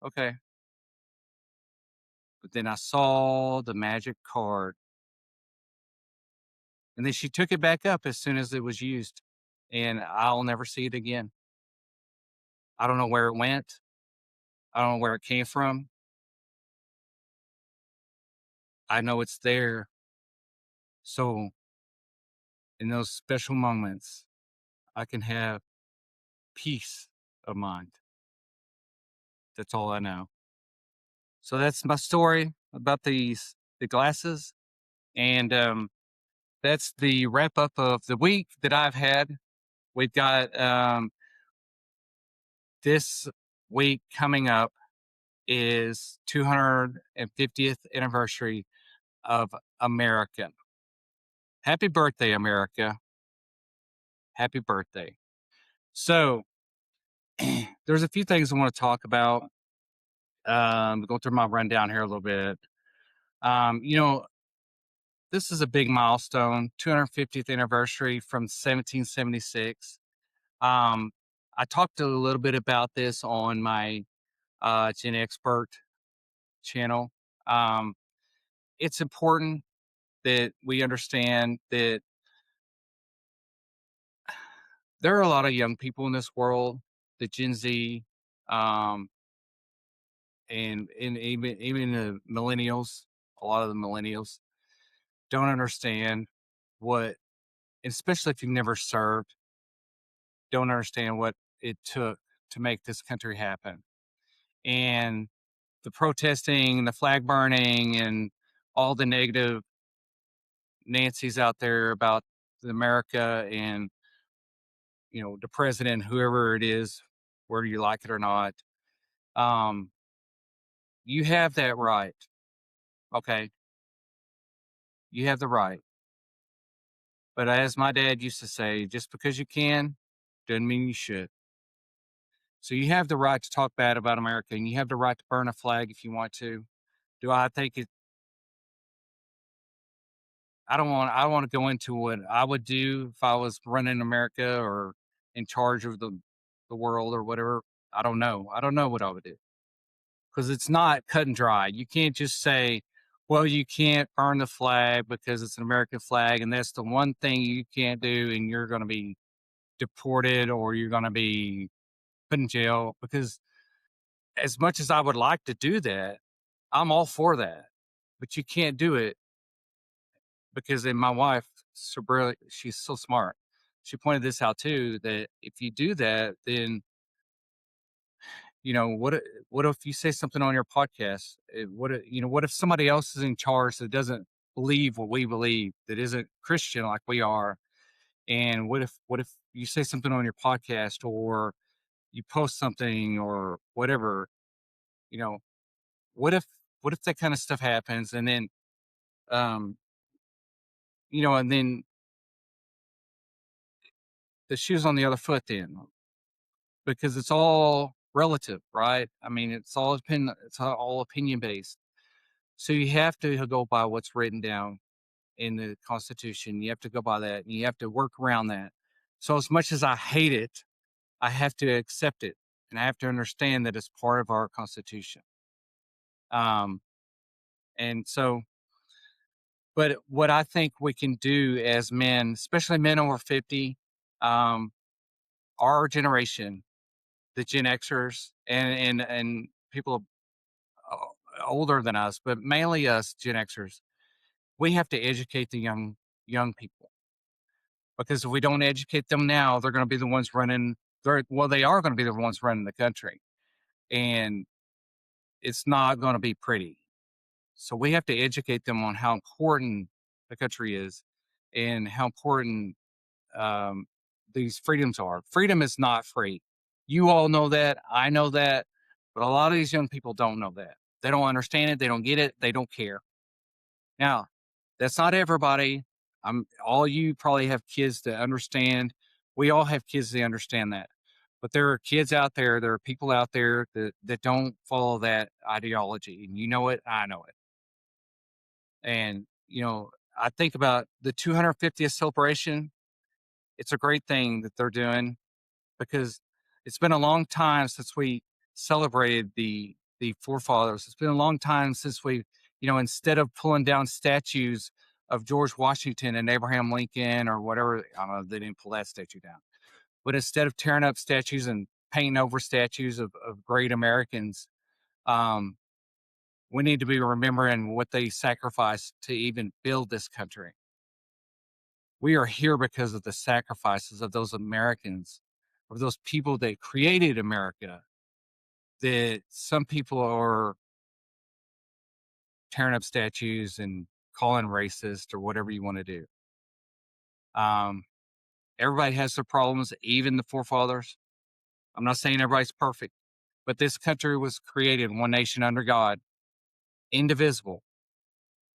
Okay. But then I saw the magic card, and then she took it back up as soon as it was used, and I'll never see it again. I don't know where it went. I don't know where it came from. I know it's there. So in those special moments, I can have peace of mind. That's all I know. So that's my story about the glasses, and that's the wrap up of the week that I've had. We've got this week coming up is 250th anniversary of America. Happy birthday, America! Happy birthday! So there's a few things I want to talk about. Go through my rundown here a little bit. Um, you know, this is a big milestone, 250th anniversary from 1776. Um, I talked a little bit about this on my Gen Expert channel. Um, it's important that we understand that there are a lot of young people in this world, the Gen Z, um, and even the millennials. A lot of the millennials don't understand what, especially if you've never served, don't understand what it took to make this country happen. And the protesting, the flag burning, and all the negative Nancy's out there about America and the president, whoever it is, whether you like it or not. Um, you have that right. Okay, you have the right. But as my dad used to say, just because you can, doesn't mean you should. So you have the right to talk bad about America, and you have the right to burn a flag if you want to. Do I think it? I don't want. I want to go into what I would do if I was running America or in charge of the world or whatever. I don't know. I don't know what I would do because it's not cut and dry. You can't just say, "Well, you can't burn the flag because it's an American flag, and that's the one thing you can't do, and you're going to be deported or you're going to be put in jail." Because as much as I would like to do that, I'm all for that, but you can't do it because then my wife, so brilliant, she's so smart. She pointed this out too, that if you do that, then what if you say something on your podcast? What if somebody else is in charge that doesn't believe what we believe, that isn't Christian like we are? And what if you say something on your podcast or you post something or whatever, you know, what if that kind of stuff happens and then um and then the shoe's on the other foot then because it's all relative, right? I mean, it's all opinion based. So you have to go by what's written down in the Constitution. You have to go by that and you have to work around that. So as much as I hate it, I have to accept it and I have to understand that it's part of our Constitution. Um and so but what I think we can do as men, especially men over 50, um, our generation, the Gen Xers and people older than us, but mainly us Gen Xers, we have to educate the young people because if we don't educate them now, they're going to be the ones running. They are going to be the ones running the country, and it's not going to be pretty. So we have to educate them on how important the country is and how important um, these freedoms are. Freedom is not free. You all know that. I know that. But a lot of these young people don't know that. They don't understand it. They don't get it. They don't care. Now, that's not everybody. All you probably have kids that understand. We all have kids that understand that. But there are kids out there, there are people out there that don't follow that ideology. And you know it, I know it. And, I think about the 250th celebration. It's a great thing that they're doing because it's been a long time since we celebrated the forefathers. It's been a long time since we, instead of pulling down statues of George Washington and Abraham Lincoln or whatever, I don't know, they didn't pull that statue down. But instead of tearing up statues and painting over statues of great Americans, um, we need to be remembering what they sacrificed to even build this country. We are here because of the sacrifices of those Americans, of those people that created America, that some people are tearing up statues and calling racist or whatever you want to do. Um, everybody has their problems, even the forefathers. I'm not saying everybody's perfect, but this country was created one nation under God, indivisible.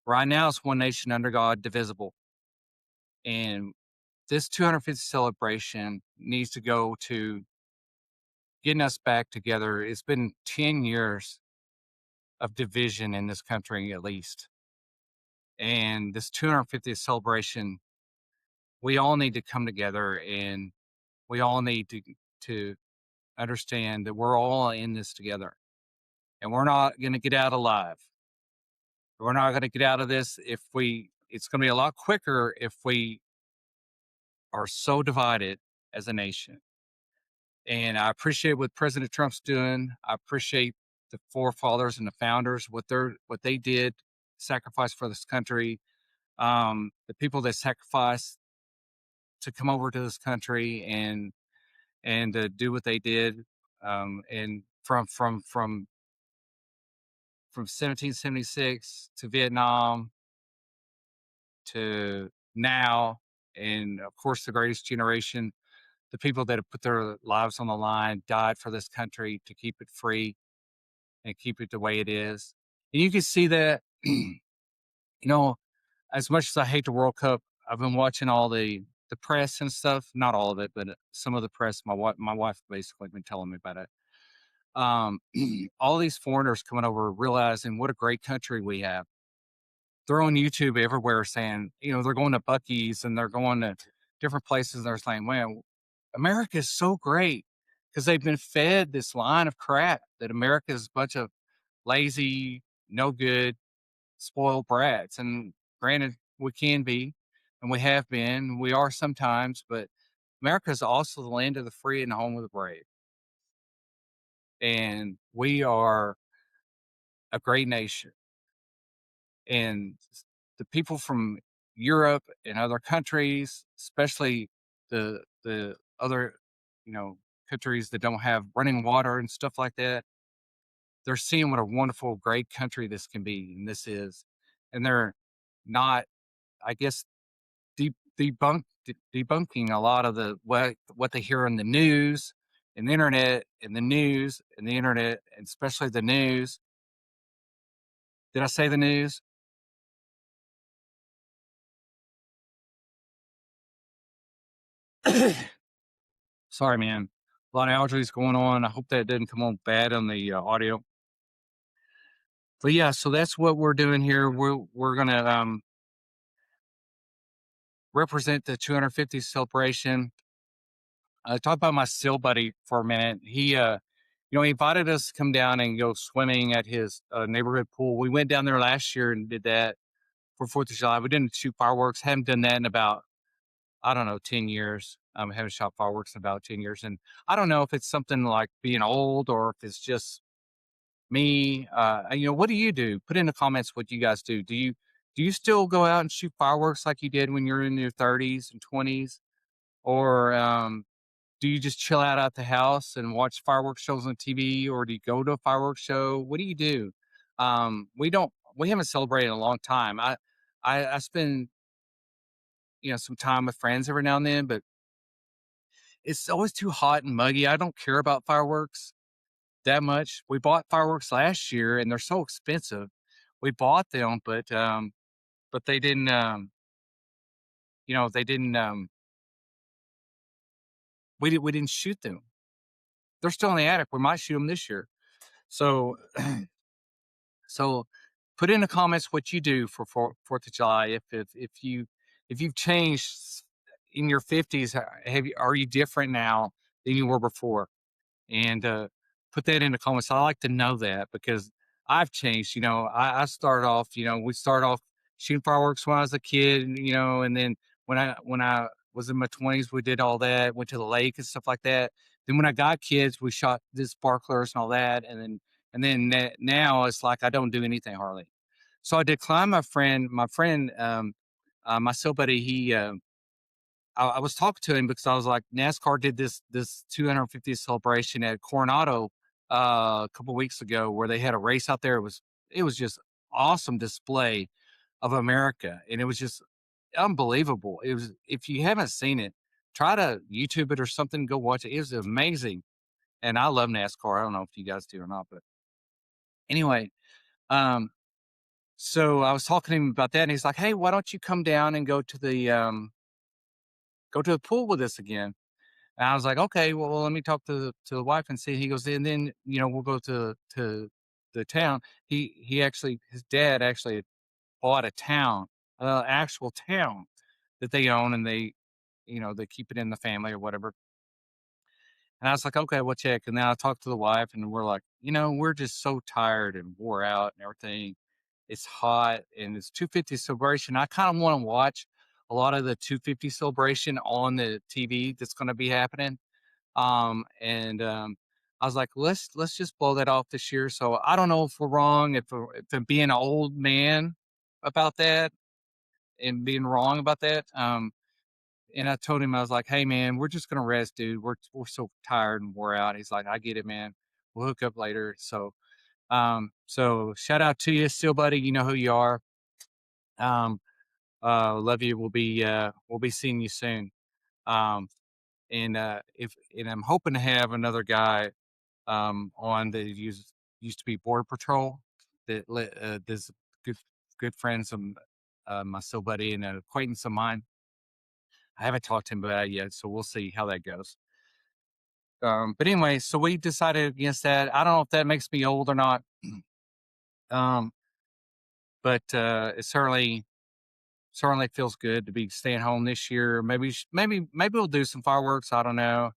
Right now, it's one nation under God, divisible. And this 250th celebration needs to go to getting us back together. It's been 10 years of division in this country, at least. And this 250th celebration, we all need to come together and we all need to understand that we're all in this together and we're not going to get out alive. We're not going to get out of this it's going to be a lot quicker if we are so divided as a nation. And I appreciate what President Trump's doing. I appreciate the forefathers and the founders, what they did, sacrifice for this country. The people that sacrificed to come over to this country and to do what they did. And from 1776 to Vietnam to now, and of course the greatest generation, the people that have put their lives on the line, died for this country to keep it free and keep it the way it is. And you can see that, as much as I hate the World Cup, I've been watching all the press and stuff. Not all of it, but some of the press. My wife basically been telling me about it. All these foreigners coming over, realizing what a great country we have. They're on YouTube everywhere saying, they're going to Buc-ee's and they're going to different places. And they're saying, "Man, America is so great," because they've been fed this line of crap that America is a bunch of lazy, no good, spoiled brats. And granted, we can be, and we have been, we are sometimes, but America is also the land of the free and the home of the brave. And we are a great nation. And the people from Europe and other countries, especially the other, countries that don't have running water and stuff like that, they're seeing what a wonderful, great country this can be, and this is, and they're not, I guess, debunking a lot of what they hear on the news and the internet and the news and the internet, and especially the news. Did I say the news? Sorry, man. A lot of allergies going on. I hope that didn't come on bad on the audio. But yeah, so that's what we're doing here. We're gonna represent the 250th celebration. Talk about my SEAL buddy for a minute. He invited us to come down and go swimming at his neighborhood pool. We went down there last year and did that for 4th of July. We didn't shoot fireworks. Haven't done that in about, I don't know, 10 years. Haven't shot fireworks in about 10 years. And I don't know if it's something like being old or if it's just me. What do you do? Put in the comments what you guys do. Do you still go out and shoot fireworks like you did when you're in your 30s and 20s? Or do you just chill out at the house and watch fireworks shows on TV, or do you go to a fireworks show? What do you do? We haven't celebrated in a long time. I spend, some time with friends every now and then, but it's always too hot and muggy. I don't care about fireworks that much. We bought fireworks last year and they're so expensive. We bought them, but they didn't, they didn't, we didn't shoot them. They're still in the attic. We might shoot them this year. So, so put in the comments what you do for 4th of July. If you've changed in your 50s, are you different now than you were before? And put that in the comments. I like to know that because I've changed. I started off. We started off shooting fireworks when I was a kid. And then when I was in my 20s, we did all that. Went to the lake and stuff like that. Then when I got kids, we shot the sparklers and all that. And then now it's like I don't do anything hardly. So I did Klein, my friend, my soul buddy. I was talking to him because I was like, NASCAR did this 250th celebration at Coronado a couple weeks ago, where they had a race out there. It was just awesome display of America, and it was just unbelievable. It was, if you haven't seen it, try to YouTube it or something. Go watch it. It was amazing, and I love NASCAR. I don't know if you guys do or not, but anyway, um, so I was talking to him about that, and he's like, "Hey, why don't you come down and go to the pool with us again?" And I was like, "Okay, well, let me talk to the wife and see." He goes, "And then we'll go to the town." His dad actually bought a town, actual town that they own, and they keep it in the family or whatever. And I was like, "Okay, we'll check." And then I talked to the wife, and we're like, we're just so tired and wore out and everything. It's hot, and it's 250 celebration. I kind of want to watch a lot of the 250 celebration on the TV that's going to be happening. And I was like, let's just blow that off this year. So I don't know if we're wrong, if I'm being an old man about that and being wrong about that. And I told him, I was like, hey man, we're just gonna rest, dude. We're so tired and wore out. He's like, I get it, man. We'll hook up later. So shout out to you, still buddy. You know who you are. Um, love you. We'll be seeing you soon. Um, if and I'm hoping to have another guy on that used to be Border Patrol. There's good friends of my still buddy and an acquaintance of mine. I haven't talked to him about it yet, so we'll see how that goes. But anyway, so we decided against that. I don't know if that makes me old or not, um, but it certainly feels good to be staying home this year. Maybe we'll do some fireworks. I don't know.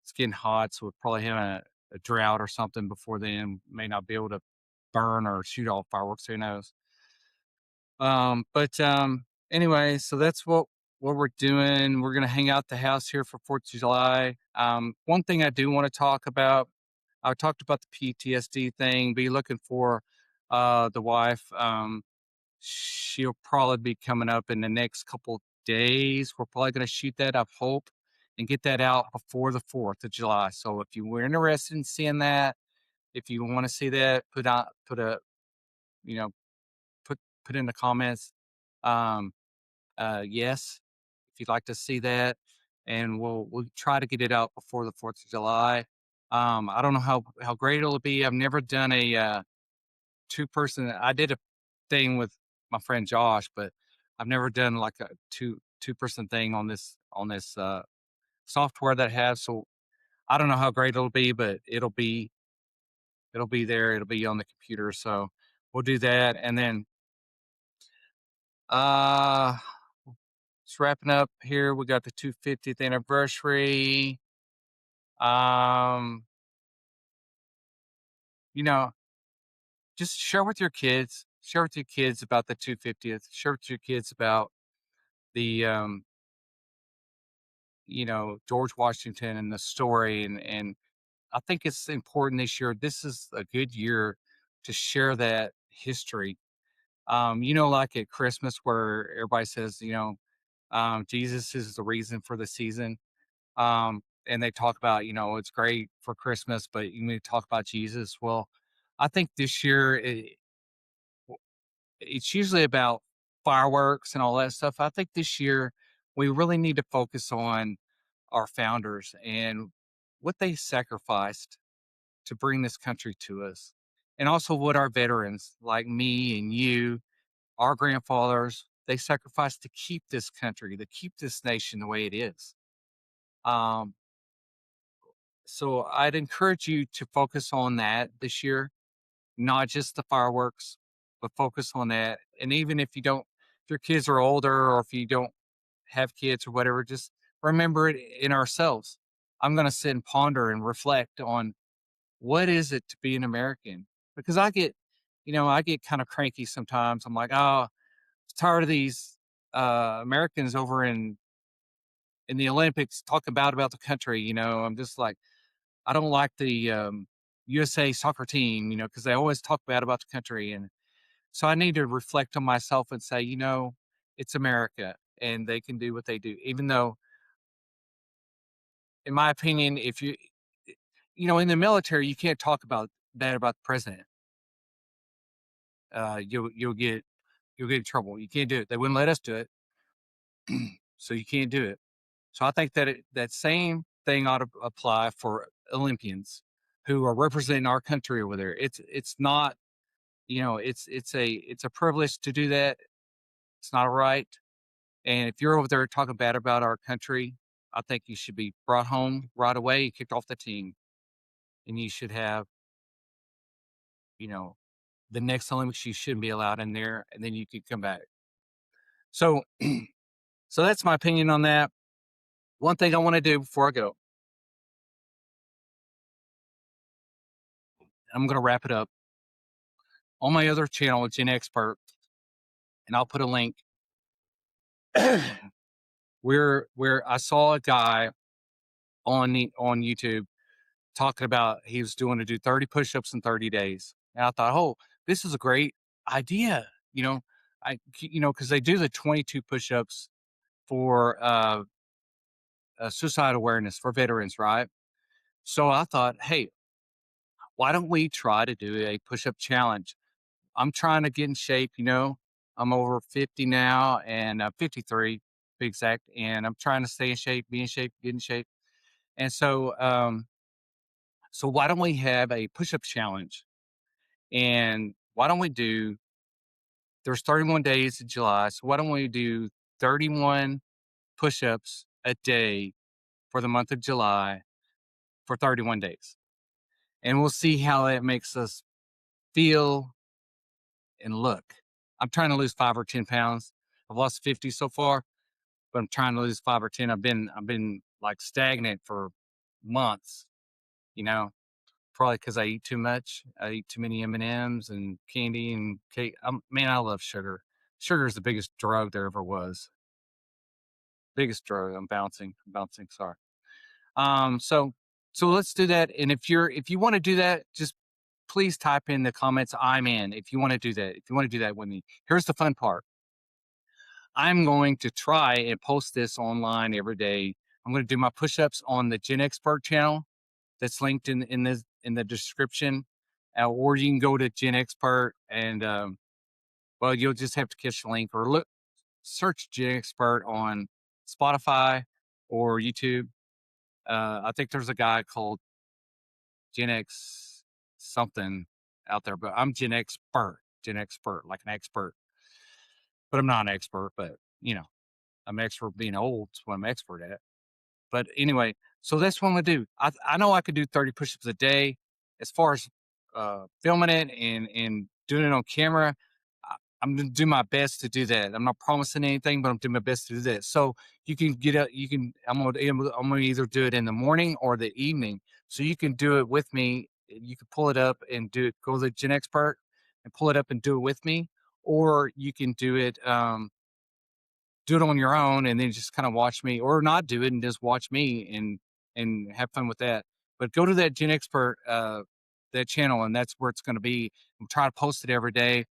It's getting hot, so we'll probably have a drought or something before then. May not be able to burn or shoot off fireworks. Who knows? But anyway, so that's what we're doing. We're gonna hang out at the house here for 4th of July. One thing I do want to talk about. I talked about the PTSD thing. Be looking for the wife. She'll probably be coming up in the next couple days. We're probably gonna shoot that, I hope, and get that out before the 4th of July. So if you were interested in seeing that, if you want to see that, put a you know put in the comments. Um, yes, if you'd like to see that, and we'll try to get it out before the 4th of July. I don't know how great it'll be. I've never done a 2-person. I did a thing with my friend Josh, but I've never done like a two-person thing on this software that I have. So I don't know how great it'll be, but it'll be there. It'll be on the computer. So we'll do that, and then uh it's wrapping up here. We got the 250th anniversary. Um, you know, just share with your kids. Share with your kids about the 250th. Share with your kids about the George Washington and the story, and I think it's important this year. This is a good year to share that history. Like at Christmas where everybody says, Jesus is the reason for the season. And they talk about, it's great for Christmas, but you need to talk about Jesus. Well, I think this year it's usually about fireworks and all that stuff. I think this year we really need to focus on our founders and what they sacrificed to bring this country to us. And also what our veterans like me and you, our grandfathers, they sacrificed to keep this country, to keep this nation the way it is. Um, so I'd encourage you to focus on that this year, not just the fireworks, but focus on that. And even if your kids are older or if you don't have kids or whatever, just remember it in ourselves. I'm going to sit and ponder and reflect on what is it to be an American? Because I get kind of cranky sometimes. I'm like, oh, I'm tired of these Americans over in the Olympics talking about the country. I'm just like, I don't like the USA soccer team, because they always talk bad about the country. And so I need to reflect on myself and say, it's America and they can do what they do. Even though, in my opinion, if in the military, you can't talk about bad about the president. You'll get in trouble. You can't do it. They wouldn't let us do it. So you can't do it. So I think that that same thing ought to apply for Olympians who are representing our country over there. It's not, it's a privilege to do that. It's not a right. And if you're over there talking bad about our country, I think you should be brought home right away, kicked off the team, and you should have, you know, the next Olympics you shouldn't be allowed in there, and then you could come back. So, so that's my opinion on that. One thing I want to do before I go, I'm going to wrap it up on my other channel, Gen Expert, and I'll put a link where I saw a guy on YouTube talking about he was doing to do 30 push-ups in 30 days. And I thought, oh, this is a great idea. Because they do the 22 push-ups for suicide awareness for veterans, right? So I thought, hey, why don't we try to do a push-up challenge? I'm trying to get in shape. I'm over 50 now and 53, to be exact, and I'm trying to stay in shape, be in shape, get in shape. And so why don't we have a push-up challenge? And why don't we do? There's 31 days in July, so why don't we do 31 push-ups a day for the month of July for 31 days, and we'll see how that makes us feel and look. I'm trying to lose 5 or 10 pounds. I've lost 50 so far, but I'm trying to lose 5 or 10. I've been like stagnant for months, you know, probably because I eat too much. I eat too many M&Ms and candy and cake. Man, I love sugar. Sugar is the biggest drug there ever was. Biggest drug. I'm bouncing. Sorry. So let's do that. And if you want to do that, just please type in the comments, I'm in. If you want to do that, with me. Here's the fun part. I'm going to try and post this online every day. I'm going to do my push-ups on the Gen Expert channel that's linked in the description, or you can go to Gen Expert and well, you'll just have to catch the link or search Gen Expert on Spotify or YouTube. I think there's a guy called Gen X something out there, but I'm Gen Expert, like an expert, but I'm not an expert. But I'm an expert being old. That's what I'm expert at. But anyway, so that's what I'm gonna do. I know I could do 30 push-ups a day. As far as filming it and doing it on camera, I'm gonna do my best to do that. I'm not promising anything, but I'm doing my best to do that. So you can get up. You can. I'm gonna either do it in the morning or the evening. So you can do it with me. You can pull it up and do it. Go to the Gen Expert and pull it up and do it with me, or you can do it. Do it on your own and then just kind of watch me, or not do it and just watch me and have fun with that. But go to that Gen Expert that channel, and that's where it's going to be. I'm trying to post it every day.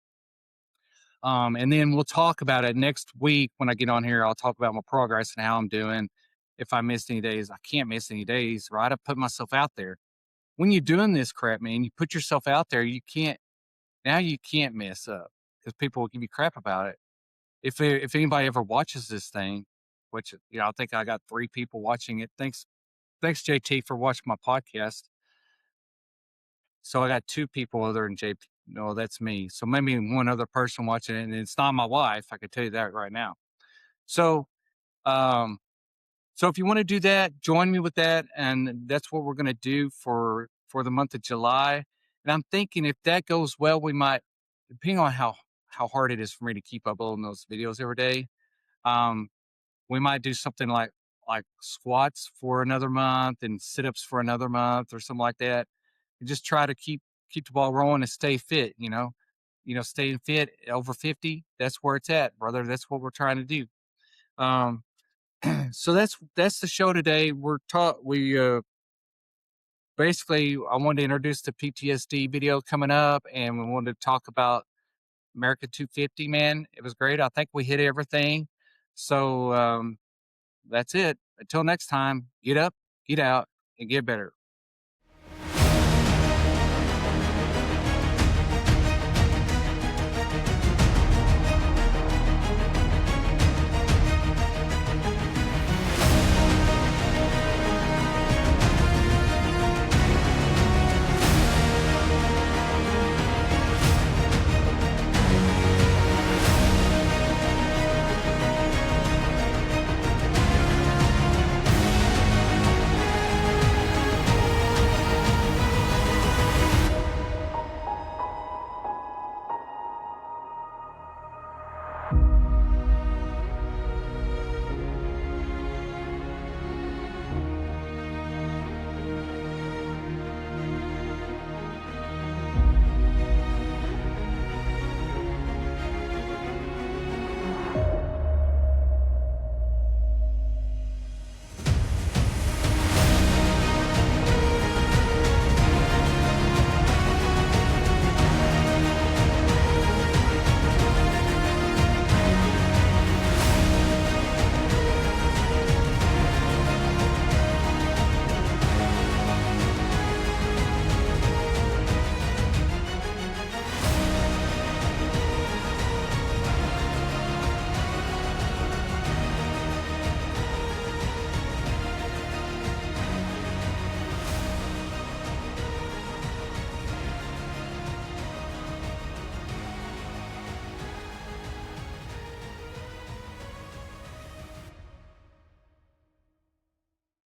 And then we'll talk about it next week when I get on here. I'll talk about my progress and how I'm doing. If I missed any days, I can't miss any days, right? I put myself out there. When you're doing this crap, man, you put yourself out there. You can't mess up because people will give you crap about it. If anybody ever watches this thing, which I think I got 3 people watching it. Thanks JT for watching my podcast. So I got 2 people other than JP. No, that's me. So maybe one other person watching it, and it's not my wife. I can tell you that right now. So, um, so if you want to do that, join me with that, and that's what we're going to do for the month of July. And I'm thinking if that goes well, we might, depending on how hard it is for me to keep uploading those videos every day. We might do something like squats for another month and sit-ups for another month or something like that. And just try to keep the ball rolling and stay fit, staying fit over 50. That's where it's at, brother. That's what we're trying to do. Um, so that's the show today. We basically, I wanted to introduce the PTSD video coming up, and we wanted to talk about America 250, man. It was great. I think we hit everything. So, that's it. Until next time, get up, get out, and get better.